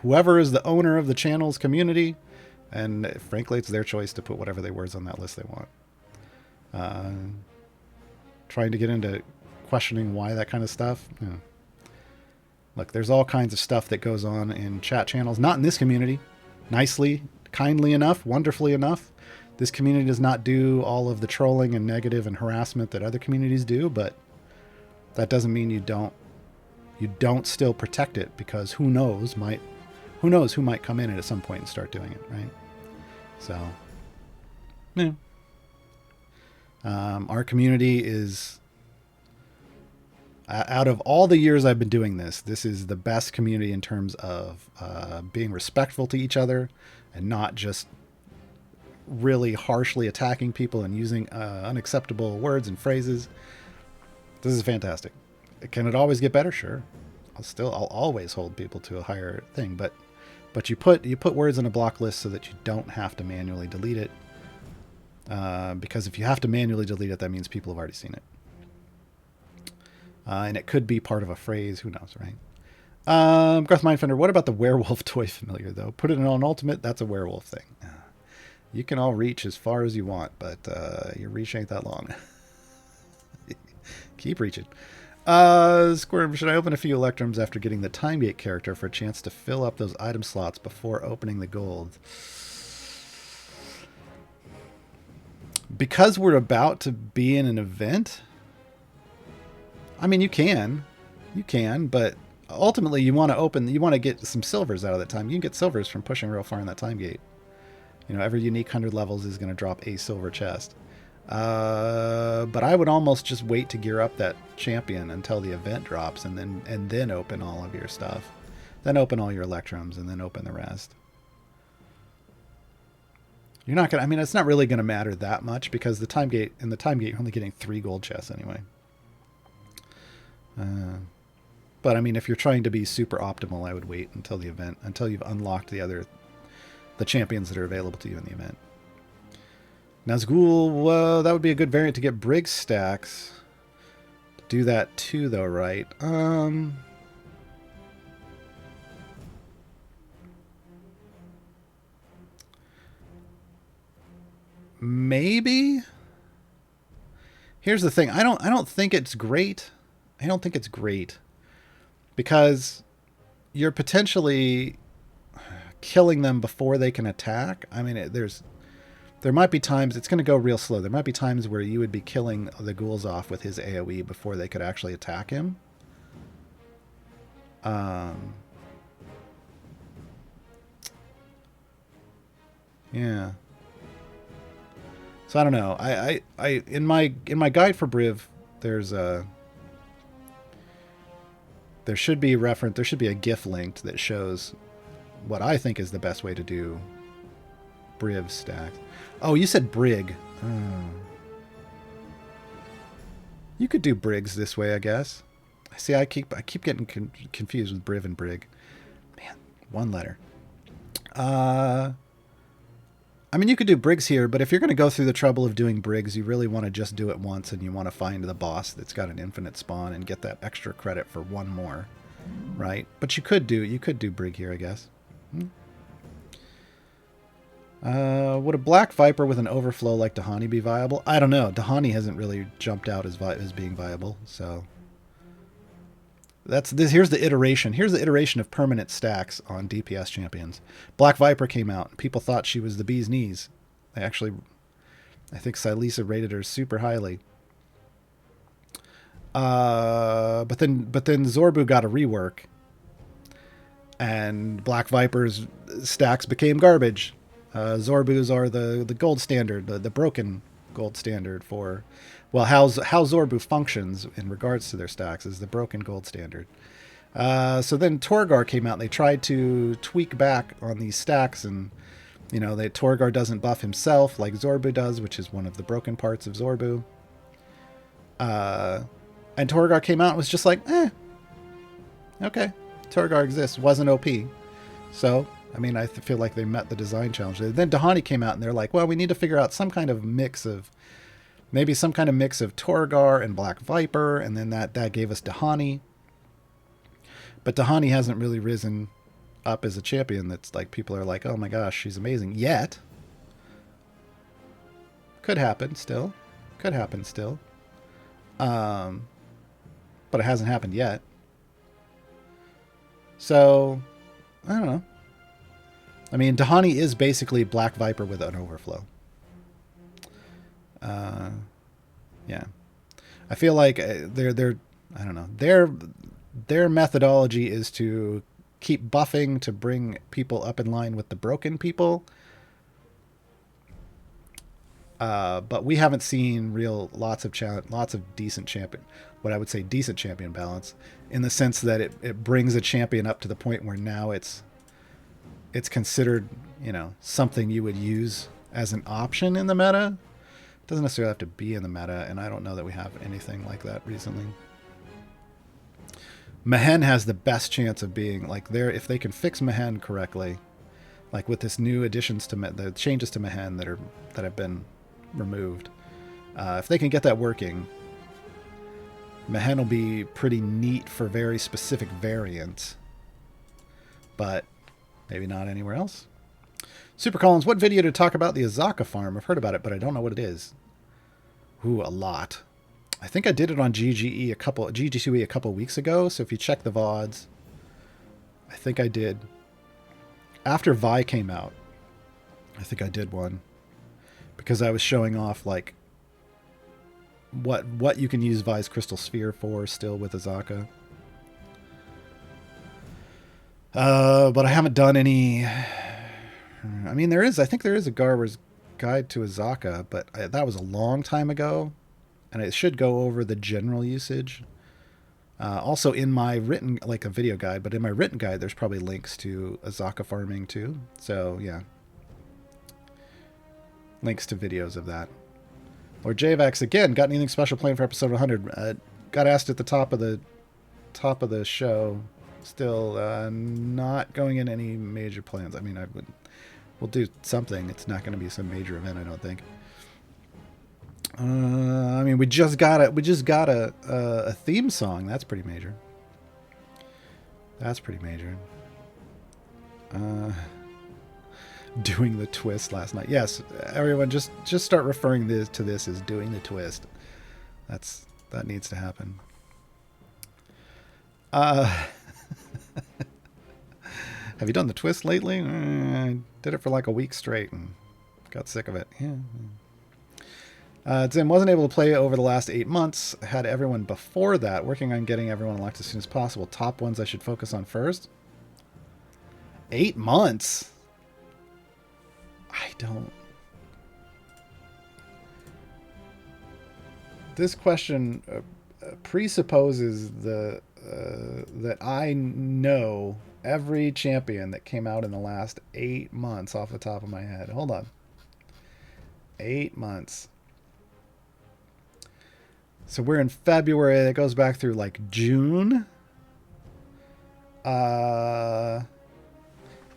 whoever is the owner of the channel's community, and frankly, it's their choice to put whatever words on that list they want. Trying to get into questioning why that kind of stuff. Yeah. Look, there's all kinds of stuff that goes on in chat channels, not in this community. Nicely, kindly enough, wonderfully enough, this community does not do all of the trolling and negative and harassment that other communities do, but that doesn't mean you don't still protect it, because who knows who might come in at some point and start doing it, right? So, yeah. Our community is, out of all the years I've been doing this is the best community in terms of being respectful to each other and not just really harshly attacking people and using unacceptable words and phrases. This is fantastic. Can it always get better? Sure. I'll always hold people to a higher thing, but you put words in a block list so that you don't have to manually delete it. Because if you have to manually delete it, that means people have already seen it. And it could be part of a phrase. Who knows, right? Growth Mindfinder, what about the werewolf toy familiar, though? Put it in an ultimate, that's a werewolf thing. You can all reach as far as you want, but your reach ain't that long. Keep reaching. Squirm, should I open a few Electrums after getting the Timegate character for a chance to fill up those item slots before opening the gold? Because we're about to be in an event, I mean, you can, but ultimately you want to get some silvers out of that time. You can get silvers from pushing real far in that Timegate. Every unique 100 levels is going to drop a silver chest. But I would almost just wait to gear up that champion until the event drops, and then open all of your stuff. Then open all your Electrums, and then open the rest. You're not gonna. I mean, it's not really going to matter that much, because the Timegate you're only getting 3 gold chests anyway. But I mean, if you're trying to be super optimal, I would wait until the event, until you've unlocked the champions that are available to you in the event. Nazgul, that would be a good variant to get Briggs stacks. Do that too, though, right? Maybe. Here's the thing. I don't think it's great. I don't think it's great, because you're potentially killing them before they can attack. I mean, there might be times it's going to go real slow. There might be times where you would be killing the ghouls off with his AoE before they could actually attack him. Yeah. So I don't know. I in my guide for Briv, there's a there should be a GIF linked that shows what I think is the best way to do Briv stacks. Oh, you said Brig. Oh. You could do Brigs this way, I guess. See, I keep getting confused with Briv and Brig. Man, one letter. I mean, you could do Briggs here, but if you're going to go through the trouble of doing Briggs, you really want to just do it once, and you want to find the boss that's got an infinite spawn and get that extra credit for one more, right? But you could do Brig here, I guess. Would a Black Viper with an overflow like Dahani be viable? I don't know. Dahani hasn't really jumped out as being viable, so here's the iteration. Here's the iteration of permanent stacks on DPS champions. Black Viper came out. People thought she was the bee's knees. I think Silisa rated her super highly. But then Zorbu got a rework, and Black Viper's stacks became garbage. Zorbu's are the gold standard, the broken gold standard for, well, how Zorbu functions in regards to their stacks is the broken gold standard. So then Torgar came out and they tried to tweak back on these stacks, and Torgar doesn't buff himself like Zorbu does, which is one of the broken parts of Zorbu. And Torgar came out and was just like, okay, Torgar exists, wasn't OP. So, I mean, I feel like they met the design challenge. Then Dahani came out and they're like, well, we need to figure out some kind of mix of Torgar and Black Viper, and then that gave us Dahani. But Dahani hasn't really risen up as a champion that's like, people are like, oh my gosh, she's amazing. Yet. Could happen still. But it hasn't happened yet. So, I don't know. I mean, Dahani is basically Black Viper with an overflow. Yeah. I feel like I don't know. Their methodology is to keep buffing to bring people up in line with the broken people. But we haven't seen lots of decent champion, what I would say decent champion balance, in the sense that it brings a champion up to the point where now it's considered, something you would use as an option in the meta. It doesn't necessarily have to be in the meta, and I don't know that we have anything like that recently. Mehen has the best chance of being like there if they can fix Mehen correctly, like with this new additions to the changes to Mehen that have been removed. If they can get that working, Mehen will be pretty neat for very specific variants, but maybe not anywhere else. Super Collins, what video to talk about the Azaka farm? I've heard about it, but I don't know what it is. Ooh, a lot. I think I did it on GG2E a couple weeks ago, so if you check the VODs, I think I did. After Vi came out, I think I did one, because I was showing off like what you can use Vi's Crystal Sphere for still with Azaka. But I haven't done any. I mean, I think there is a Gaarawarr's Guide to Azaka, but that was a long time ago, and it should go over the general usage. Also in my written, like a video guide, but in my written guide, there's probably links to Azaka farming too. So yeah, links to videos of that. Or JVax again, got anything special planned for episode 100? Got asked at the top of the show. Still not going in any major plans. I mean, we'll do something. It's not going to be some major event, I don't think. I mean, we just got a theme song. That's pretty major. Doing the twist last night. Yes, everyone, just start referring to this as doing the twist. That needs to happen. Have you done the twist lately? I did it for like a week straight and got sick of it. Yeah. Zim wasn't able to play over the last 8 months. Had everyone before that. Working on getting everyone unlocked as soon as possible. Top ones I should focus on first. 8 months? I don't... This question presupposes that I know every champion that came out in the last 8 months off the top of my head. Hold on. 8 months. So we're in February. That goes back through like June. Okay,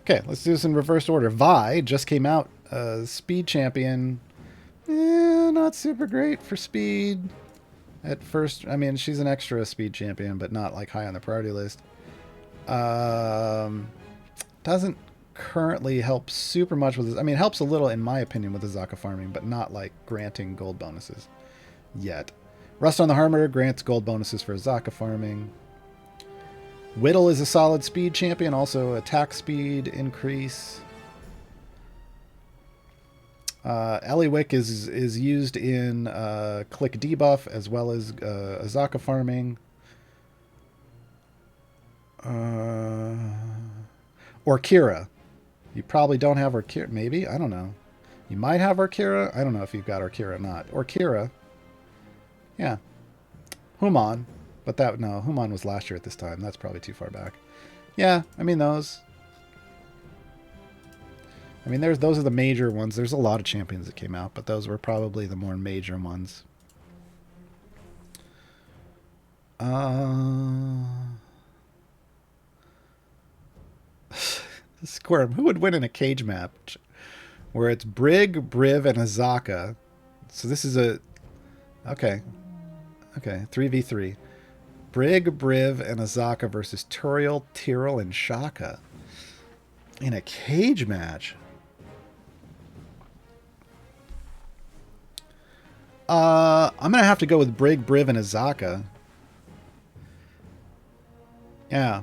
let's do this in reverse order. Vi just came out. Speed champion. Not super great for speed. At first, I mean, she's an extra speed champion, but not like high on the priority list. Doesn't currently help super much with this. I mean, helps a little in my opinion with the Zaka farming, but not like granting gold bonuses yet. Rust on the Harmer grants gold bonuses for Zaka farming. Whittle is a solid speed champion, also attack speed increase. Eliwick is used in click debuff as well as Azaka farming. Orkira. You probably don't have Orkira. Maybe? I don't know. You might have Orkira. I don't know if you've got Orkira or not. Orkira. Yeah. Human. But that, no, Human was last year at this time. That's probably too far back. Yeah, I mean those. I mean, those are the major ones. There's a lot of champions that came out, but those were probably the more major ones. Squirm. Who would win in a cage match where it's Brig, Briv, and Azaka? So this is a... Okay. Okay, 3v3. Brig, Briv, and Azaka versus Turiel, Tyrell, and Shaka in a cage match. I'm going to have to go with Brig, Briv, and Azaka. Yeah.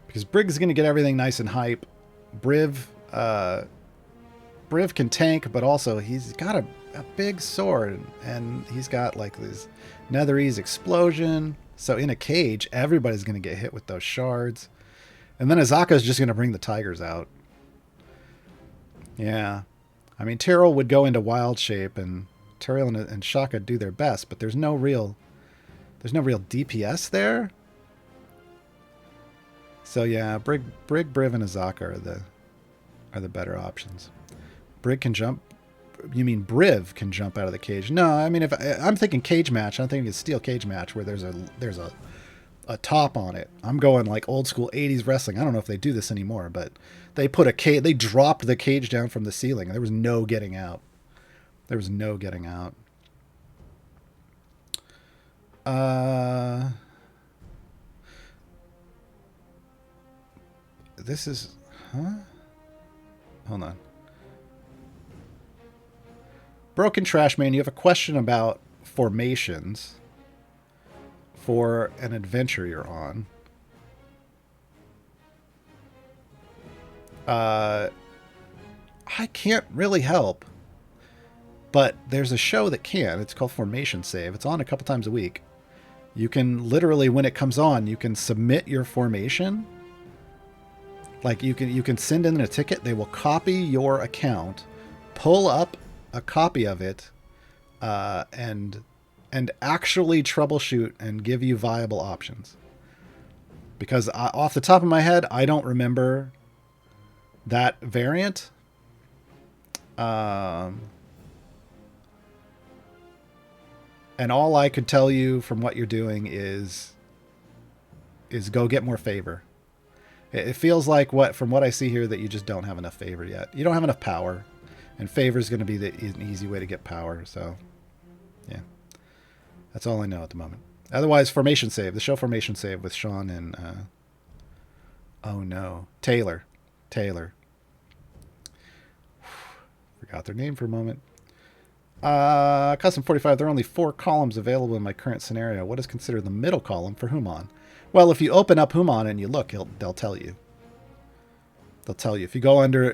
Because Brig's going to get everything nice and hype. Briv can tank, but also he's got a big sword. And he's got like this Netherese explosion. So in a cage, everybody's going to get hit with those shards. And then Azaka's just going to bring the tigers out. Yeah. I mean, Tyrell would go into wild shape, and Tyrell and Shaka do their best, but there's no real DPS there. So yeah, Brig, Briv, and Azaka are the better options. Brig can jump. You mean Briv can jump out of the cage? No, I mean if I'm thinking cage match, I'm thinking a steel cage match where there's a top on it. I'm going like old school 80s wrestling. I don't know if they do this anymore, but they dropped the cage down from the ceiling and there was no getting out. There was no getting out. This is, huh? Hold on. Broken Trash Man, you have a question about formations for an adventure you're on. I can't really help, but there's a show that can. It's called Formation Save. It's on a couple times a week. You can literally, when it comes on, you can submit your formation. Like you can send in a ticket. They will copy your account, pull up a copy of it, and actually troubleshoot and give you viable options. Because off the top of my head, I don't remember that variant. And all I could tell you from what you're doing is go get more favor. It feels like from what I see here that you just don't have enough favor yet. You don't have enough power, and favor is going to be an easy way to get power. So, yeah, that's all I know at the moment. Otherwise, Formation Save, the show Formation Save with Sean and oh no, Taylor. Forgot their name for a moment. Custom 45, there are only 4 columns available in my current scenario. What is considered the middle column for Human? Well, if you open up Human and you look, they'll tell you. They'll tell you if you go under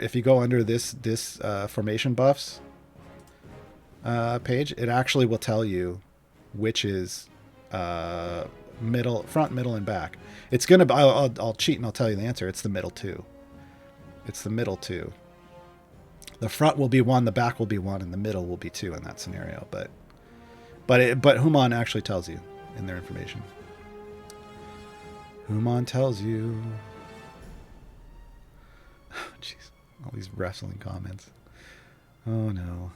this formation buffs. page, it actually will tell you which is middle, front, middle, and back. It's gonna. I'll cheat and I'll tell you the answer. It's the middle two. It's the middle two. The front will be 1, the back will be 1, and the middle will be 2 in that scenario. But Human actually tells you in their information. Human tells you. Jeez, all these wrestling comments. Oh no.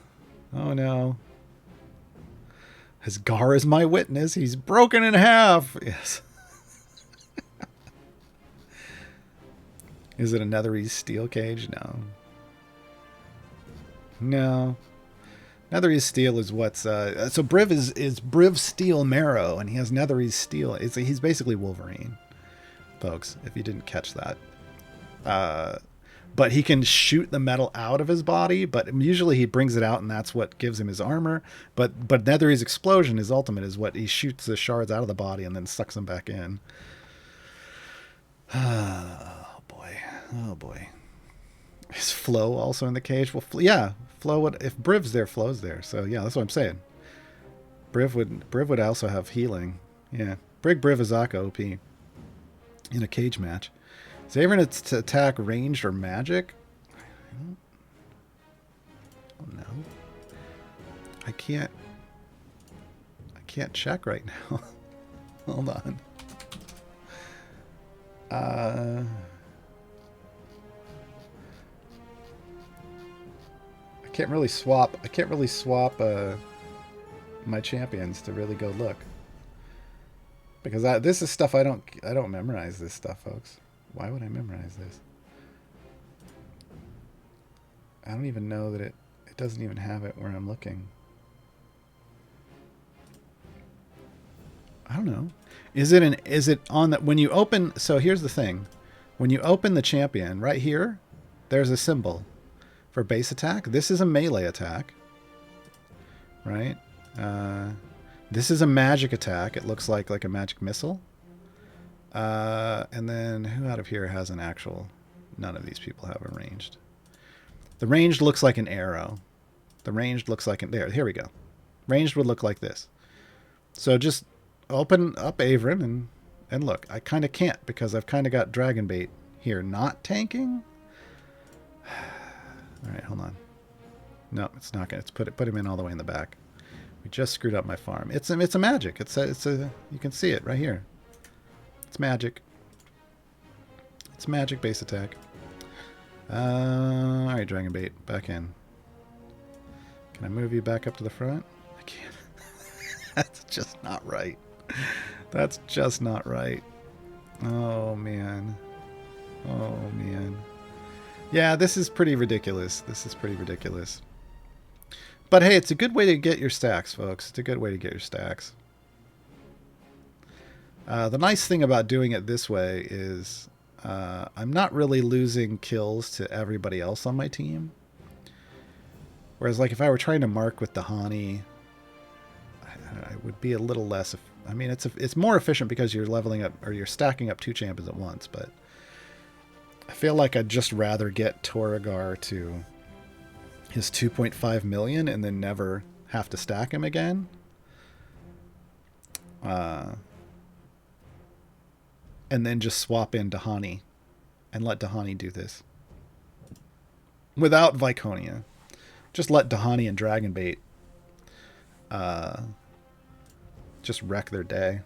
Oh no. As Gar is my witness, he's broken in half. Yes. Is it a Netherese steel cage? No. No. Netherese steel is what's... so Briv is Briv steel marrow, and he has Netherese steel. He's basically Wolverine, folks, if you didn't catch that. But he can shoot the metal out of his body, but usually he brings it out, and that's what gives him his armor. But Netherese explosion, his ultimate, is what he shoots the shards out of the body and then sucks them back in. Oh boy, oh boy. Is Flo also in the cage? Well, yeah, Flo would. If Briv's there, Flo's there. So yeah, that's what I'm saying. Briv would also have healing. Yeah, Briv Azaka OP in a cage match. Is Averyn to attack ranged or magic? I don't know. I can't check right now. Hold on. I can't really swap my champions to really go look. Because this is stuff I don't memorize this stuff, folks. Why would I memorize this? I don't even know that it doesn't even have it where I'm looking. I don't know. Is it on that when you open? So here's the thing. When you open the champion right here, there's a symbol for base attack. This is a melee attack, right? This is a magic attack. It looks like a magic missile. And then who out of here has an actual? None of these people have a ranged. The ranged looks like an arrow. The ranged looks like there. Here we go. Ranged would look like this. So just open up Averyn and look. I kind of can't because I've kind of got dragon bait here. Not tanking. All right, hold on. No, it's not gonna. It's put him in all the way in the back. We just screwed up my farm. It's a magic. It's a you can see it right here. It's magic. It's magic base attack. All right, dragon bait, back in. Can I move you back up to the front? I can't. That's just not right. That's just not right. Oh man. Oh man. Yeah, this is pretty ridiculous. This is pretty ridiculous. But hey, it's a good way to get your stacks, folks. It's a good way to get your stacks. The nice thing about doing it this way is I'm not really losing kills to everybody else on my team. Whereas, like, if I were trying to mark with Dahani, I would be a little less. I mean, it's more efficient because you're leveling up or you're stacking up 2 champions at once. But I feel like I'd just rather get Torragar to his 2.5 million and then never have to stack him again. And then just swap in Dahani and let Dahani do this. Without Viconia. Just let Dahani and Dragonbait just wreck their day.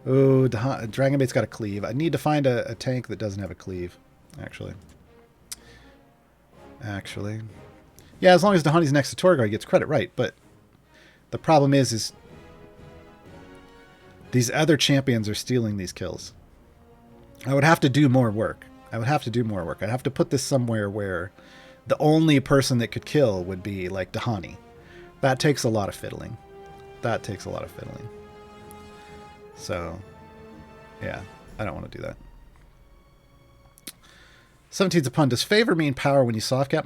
Oh, Dragonbait's got a cleave. I need to find a tank that doesn't have a cleave, actually. Yeah, as long as Dahani's next to Torgar, he gets credit, right. But the problem is these other champions are stealing these kills. I would have to do more work. I'd have to put this somewhere where the only person that could kill would be like Dahani. That takes a lot of fiddling. So, yeah, I don't want to do that. 17's a pun. Does favor mean power when you soft cap?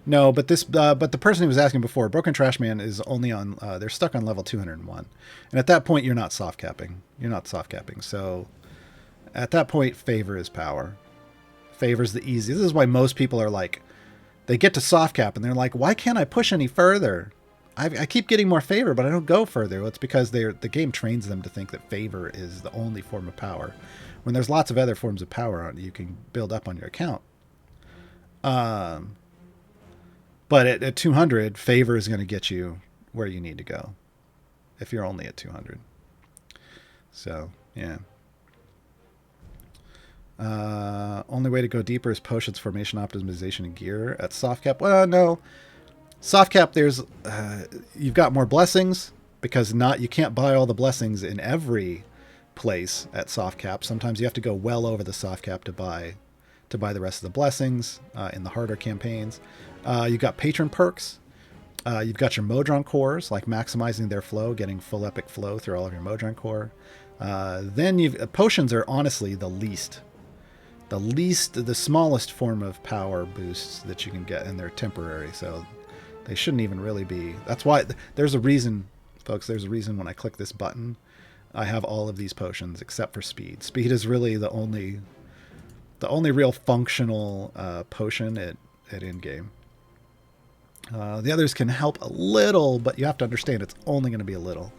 No, but the person who was asking before, Broken Trash Man is only on. They're stuck on level 201, and at that point, you're not soft capping. So, at that point, favor is power. Favor's the easy. This is why most people are like, they get to soft cap and they're like, why can't I push any further? I keep getting more favor, but I don't go further. Well, it's because the game trains them to think that favor is the only form of power, when there's lots of other forms of power you can build up on your account. But at 200, favor is going to get you where you need to go if you're only at 200. So, yeah. Only way to go deeper is potions, formation, optimization, and gear at soft cap. Well, no. Soft cap, there's you've got more blessings, because you can't buy all the blessings in every place at soft cap. Sometimes you have to go well over the soft cap to buy the rest of the blessings in the harder campaigns. You've got patron perks. You've got your Modron cores, like maximizing their flow, getting full epic flow through all of your Modron core. Then potions are honestly the smallest form of power boosts that you can get, and they're temporary, so they shouldn't even really be. That's why there's a reason, folks. There's a reason when I click this button, I have all of these potions except for speed. Speed is really the only real functional potion at in game. The others can help a little, but you have to understand it's only going to be a little.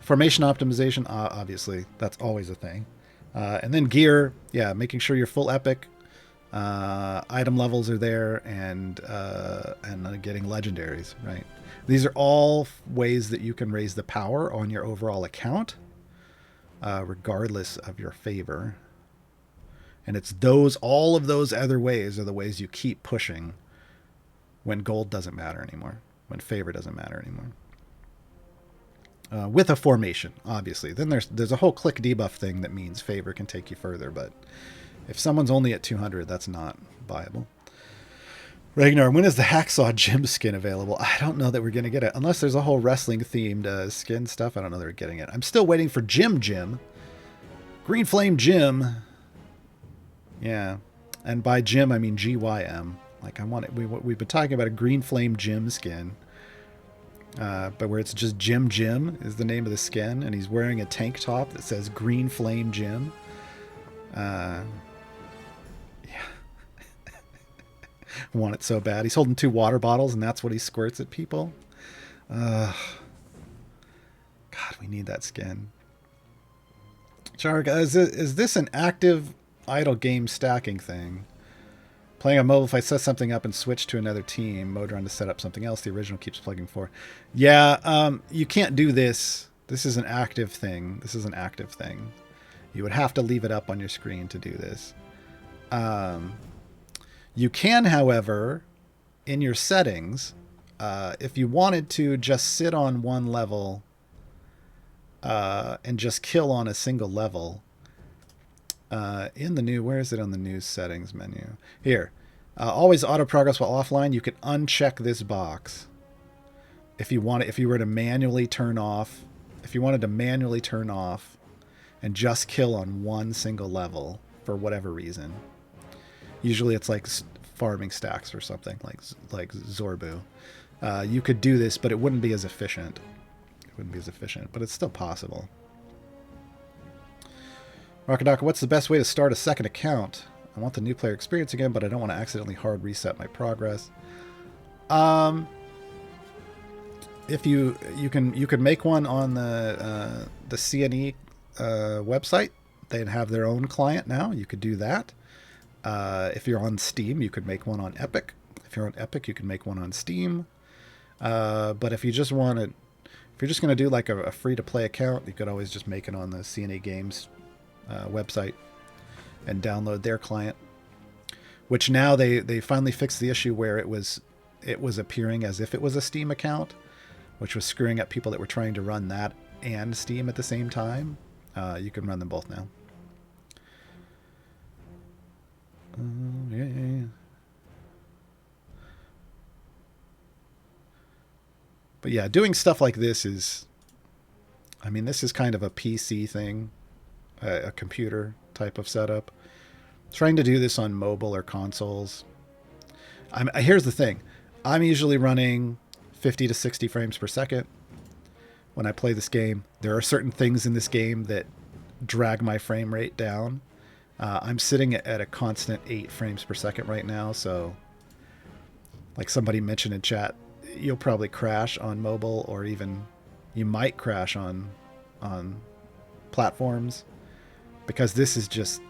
Formation optimization, obviously, that's always a thing. And then gear, yeah, making sure you're full epic. Item levels are there, and getting legendaries, right? These are all ways that you can raise the power on your overall account, regardless of your favor. And it's all of those other ways are the ways you keep pushing when gold doesn't matter anymore, when favor doesn't matter anymore. With a formation, obviously. Then there's a whole click debuff thing that means favor can take you further, but if someone's only at 200, that's not viable. Ragnar, when is the Hacksaw gym skin available? I don't know that we're going to get it. Unless there's a whole wrestling-themed skin stuff, I don't know that we're getting it. I'm still waiting for Jim. Green Flame Jim. Yeah. And by Jim, I mean GYM. Like, I want it. We've been talking about a Green Flame Jim skin. But where it's just Jim is the name of the skin, and he's wearing a tank top that says Green Flame Jim. Yeah. I want it so bad. He's holding 2 water bottles, and that's what he squirts at people. God, we need that skin. Charga, is this an active idle game stacking thing? Playing on mobile, if I set something up and switch to another team, Modron to set up something else, the original keeps plugging for. Yeah, you can't do this. This is an active thing. You would have to leave it up on your screen to do this. You can, however, in your settings, if you wanted to just sit on one level and just kill on a single level, in the new, where is it on the new settings menu? Here. Always auto progress while offline. You can uncheck this box if you were to manually turn off. If you wanted to manually turn off and just kill on one single level for whatever reason. Usually it's like farming stacks or something like Zorbu. You could do this, but it wouldn't be as efficient. But it's still possible. Rockadaka, what's the best way to start a second account? I want the new player experience again, but I don't want to accidentally hard reset my progress. If you can make one on the CNE website. They have their own client now. You could do that. If you're on Steam, you could make one on Epic. If you're on Epic, you can make one on Steam. But if you just want to, if you're just going to do like a free-to-play account, you could always just make it on the CNE Games website and download their client, which now they finally fixed the issue where it was appearing as if it was a Steam account, which was screwing up people that were trying to run that and Steam at the same time. You can run them both now. Yeah. But yeah, doing stuff like this is, I mean, this is kind of a PC thing, a computer type of setup. Trying to do this on mobile or consoles. Here's the thing. I'm usually running 50 to 60 frames per second when I play this game. There are certain things in this game that drag my frame rate down. I'm sitting at a constant 8 frames per second right now, so like somebody mentioned in chat, you'll probably crash on mobile, or even you might crash on platforms, because this is just,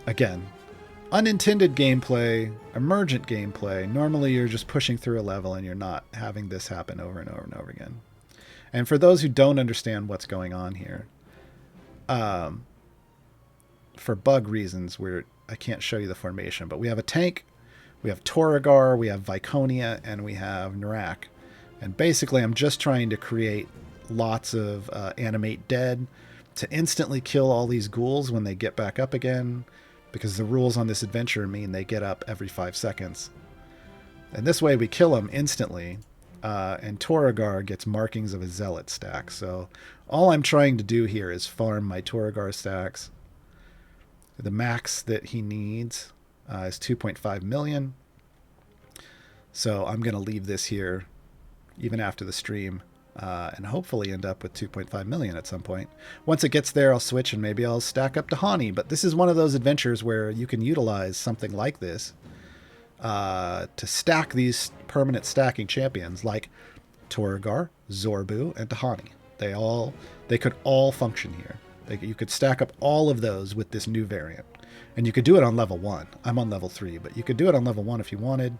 again, unintended gameplay, emergent gameplay. Normally you're just pushing through a level and you're not having this happen over and over and over again. And for those who don't understand what's going on here, for bug reasons, I can't show you the formation, but we have a tank, we have Torragar, we have Viconia, and we have Narak. And basically I'm just trying to create lots of animate dead to instantly kill all these ghouls when they get back up again, because the rules on this adventure mean they get up every 5 seconds. And this way we kill them instantly, and Torragar gets markings of a zealot stack. So all I'm trying to do here is farm my Torragar stacks. The max that he needs is 2.5 million. So I'm going to leave this here even after the stream, and hopefully end up with 2.5 million at some point. Once it gets there, I'll switch and maybe I'll stack up to Hani. But this is one of those adventures where you can utilize something like this to stack these permanent stacking champions like Torragar, Zorbu, and Tahani. They could all function here. You could stack up all of those with this new variant. And you could do it on level 1. I'm on level 3, but you could do it on level 1 if you wanted.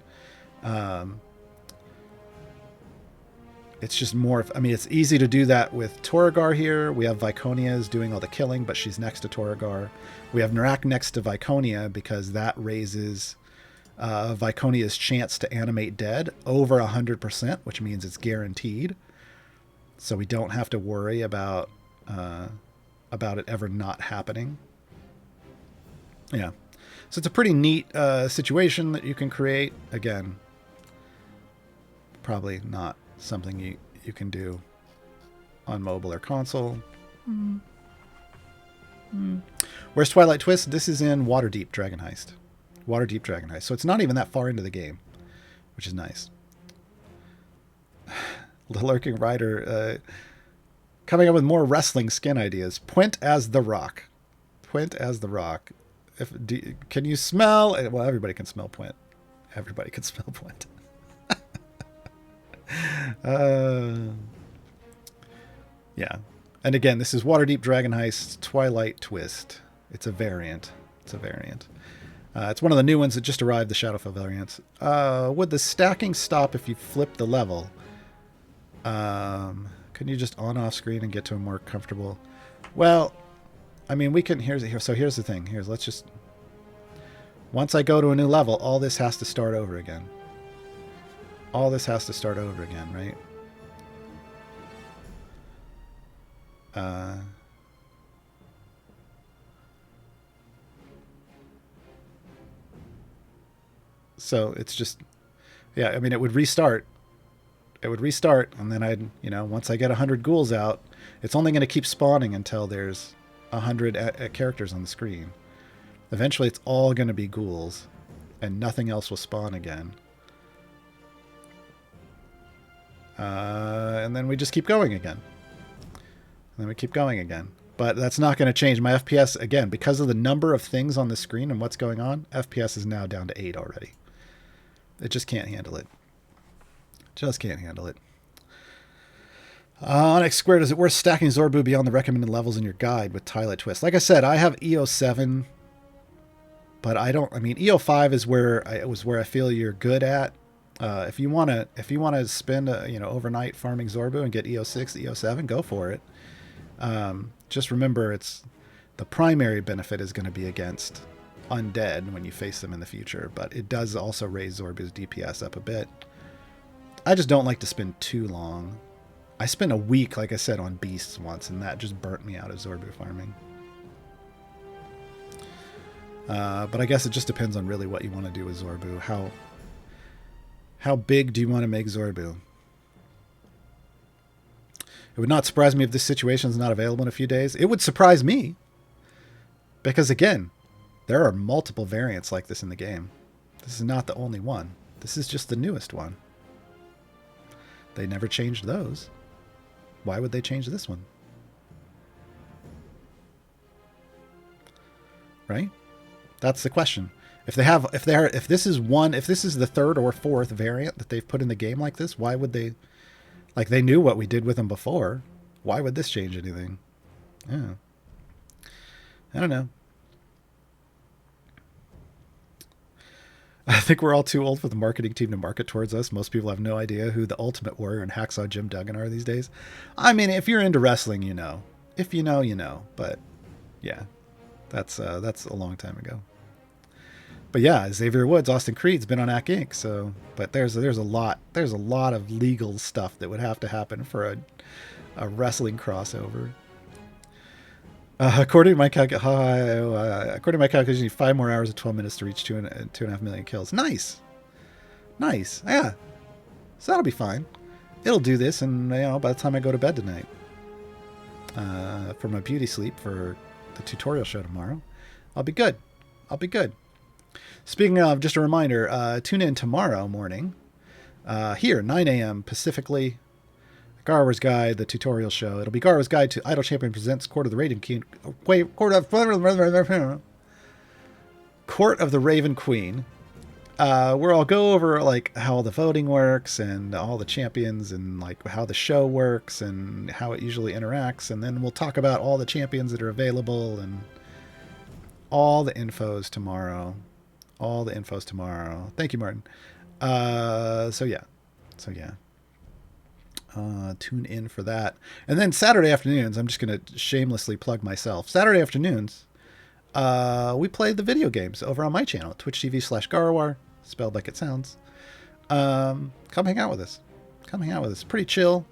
It's just more, I mean, it's easy to do that with Torragar here. We have Viconia's doing all the killing, but she's next to Torragar. We have Narak next to Viconia because that raises Viconia's chance to animate dead over 100%, which means it's guaranteed. So we don't have to worry about it ever not happening. Yeah. So it's a pretty neat situation that you can create. Again, probably not something you can do on mobile or console. Where's Twilight Twist? This is in Waterdeep Dragon Heist. Waterdeep Dragon Heist. So it's not even that far into the game, which is nice. The Lurking Rider coming up with more wrestling skin ideas. Puent as the Rock. Puent as the Rock. Can you smell? Well, everybody can smell Puent. Everybody can smell Puent. Yeah. And again, this is Waterdeep Dragon Heist Twilight Twist. It's a variant. It's one of the new ones that just arrived, the Shadowfell variants. Would the stacking stop if you flip the level? Can you just on off screen and get to a more comfortable? Well, I mean, we can. So here's the thing. Let's just. Once I go to a new level, all this has to start over again. Right? So it's just, yeah, I mean, it would restart, and then once I get 100 ghouls out, it's only going to keep spawning until there's 100 characters on the screen. Eventually, it's all going to be ghouls, and nothing else will spawn again. And then we just keep going again. But that's not going to change my FPS, again, because of the number of things on the screen and what's going on. FPS is now down to 8 already. It just can't handle it. Onyx Squared, is it worth stacking Zorbu beyond the recommended levels in your guide with Twilight Twist? Like I said, I have EO7, but EO5 is where I feel you're good at. If you want to spend overnight farming Zorbu and get EO6, EO7, go for it. Just remember, the primary benefit is going to be against undead when you face them in the future, but it does also raise Zorbu's DPS up a bit. I just don't like to spend too long. I spent a week, like I said, on beasts once, and that just burnt me out of Zorbu farming. But I guess it just depends on really what you want to do with Zorbu. How big do you want to make Zorbu? It would not surprise me if this situation is not available in a few days. It would surprise me. Because again, there are multiple variants like this in the game. This is not the only one. This is just the newest one. They never changed those. Why would they change this one? right? That's the question. If this is the third or fourth variant that they've put in the game like this, why would they? Like, they knew what we did with them before. Why would this change anything? Yeah. I don't know. I think we're all too old for the marketing team to market towards us. Most people have no idea who the Ultimate Warrior and Hacksaw Jim Duggan are these days. I mean, if you're into wrestling, you know. If you know, you know. But yeah, that's a long time ago. But yeah, Xavier Woods, Austin Creed's been on Ack Inc. So, but there's a lot of legal stuff that would have to happen for a wrestling crossover. According to my calculation, you need 5 more hours and 12 minutes to reach 2.5 million kills. Nice. Yeah. So that'll be fine. It'll do this, and by the time I go to bed tonight, for my beauty sleep for the tutorial show tomorrow, I'll be good. Speaking of, just a reminder, tune in tomorrow morning, here 9 a.m. Pacifically. Gaarawarr's Guide, the tutorial show. It'll be Gaarawarr's Guide to Idle Champion Presents Court of the Raven Queen. Court of the Raven Queen. Where I'll go over like how the voting works and all the champions and like how the show works and how it usually interacts, and then we'll talk about all the champions that are available and all the infos tomorrow. Thank you, Martin. So yeah. Tune in for that. And then Saturday afternoons, I'm just going to shamelessly plug myself. Saturday afternoons, we play the video games over on my channel, twitch.tv/Gaarawarr, spelled like it sounds. Come hang out with us. Pretty chill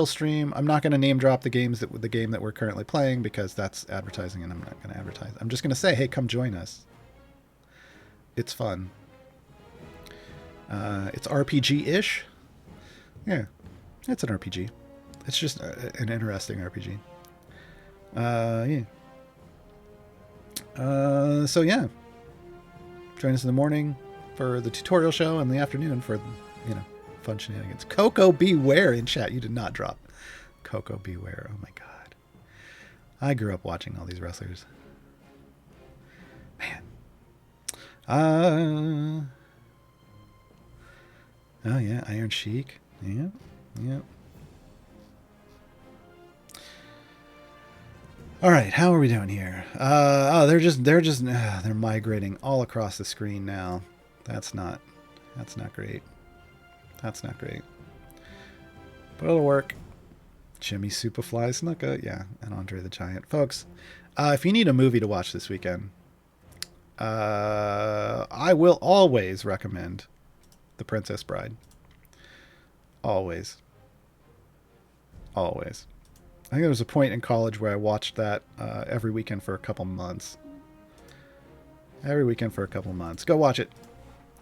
stream. I'm not going to name drop the game that we're currently playing because that's advertising and I'm not going to advertise. I'm just going to say, hey, come join us. It's fun. It's RPG-ish. Yeah. It's an RPG. It's just an interesting RPG. Yeah. So yeah. Join us in the morning for the tutorial show and the afternoon for, fun shenanigans. Coco Beware in chat. You did not drop Coco Beware. Oh my god. I grew up watching all these wrestlers. Man. Oh yeah, Iron Sheik. Yeah. All right, how are we doing here? They're migrating all across the screen now. That's not great. But it'll work. Jimmy Superfly Snuka, yeah, and Andre the Giant, folks. If you need a movie to watch this weekend, I will always recommend The Princess Bride. Always. I think there was a point in college where I watched that every weekend for a couple months. Go watch it.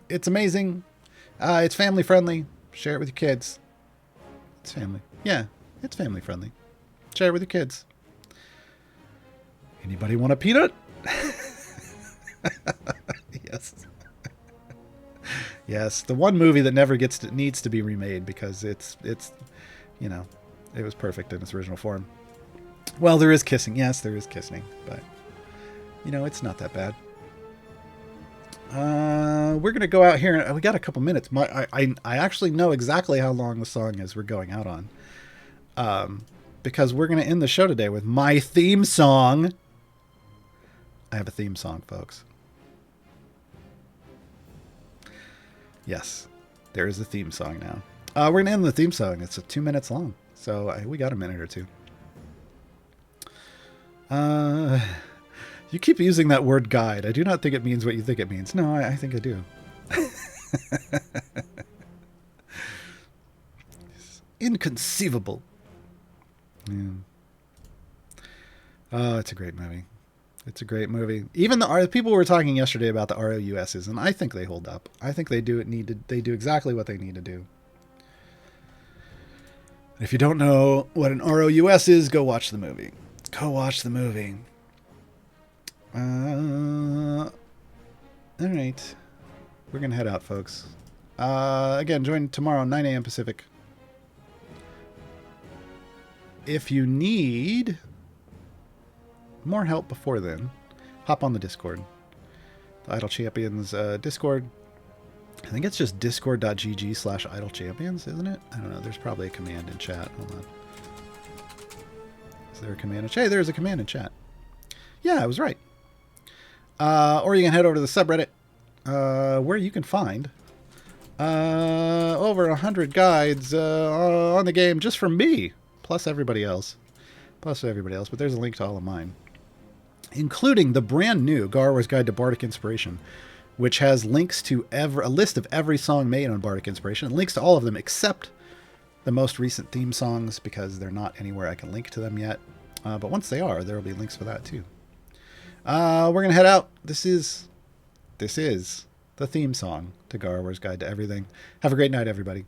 It's amazing. It's family friendly. Share it with your kids. It's family. Yeah, it's family friendly. Share it with your kids. Anybody want a peanut? Yes. Yes, the one movie that never needs to be remade because it's it was perfect in its original form. Well, there is kissing. Yes, there is kissing, but it's not that bad. We're gonna go out here. We got a couple minutes. I actually know exactly how long the song is we're going out on. Because we're gonna end the show today with my theme song. I have a theme song, folks. Yes, there is a theme song now. We're going to end the theme song. It's 2 minutes long, so we got a minute or two. You keep using that word guide. I do not think it means what you think it means. No, I think I do. It's inconceivable. Yeah. Oh, it's a great movie. Even the people were talking yesterday about the ROUSs, and I think they hold up. I think they do exactly what they need to do. If you don't know what an ROUS is, go watch the movie. All right. We're going to head out, folks. Again, join tomorrow, 9 a.m. Pacific. If you need more help before then, hop on the Discord. The Idle Champions Discord. I think it's just discord.gg/idlechampions, isn't it? I don't know. There's probably a command in chat. Hold on. Is there a command in chat? Hey, there's a command in chat. Yeah, I was right. Or you can head over to the subreddit, where you can find over 100 guides on the game just from me, plus everybody else. But there's a link to all of mine, including the brand new Gaarawarr's Guide to Bardic Inspiration, which has links to a list of every song made on Bardic Inspiration, and links to all of them except the most recent theme songs, because they're not anywhere I can link to them yet. But once they are, there will be links for that too. We're going to head out. This is the theme song to Gaarawarr's Guide to Everything. Have a great night, everybody.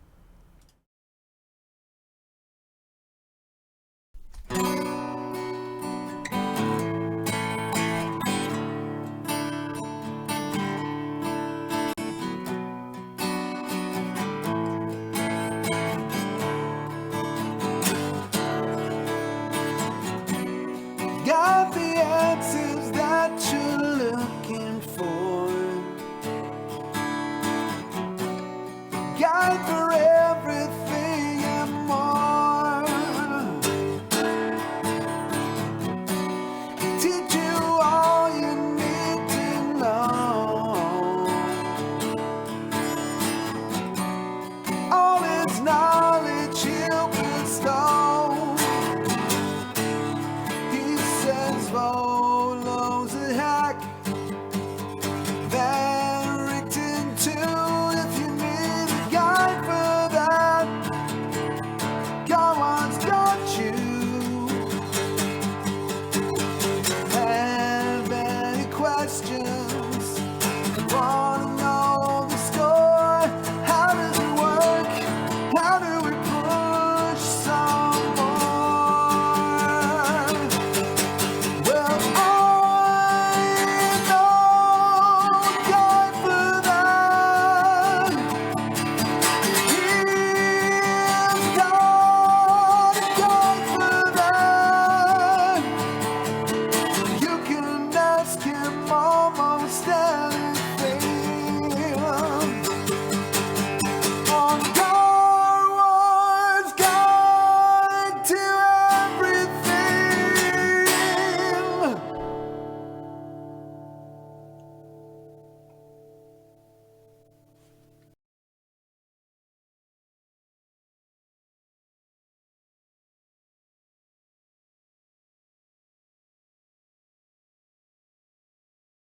Got the answer.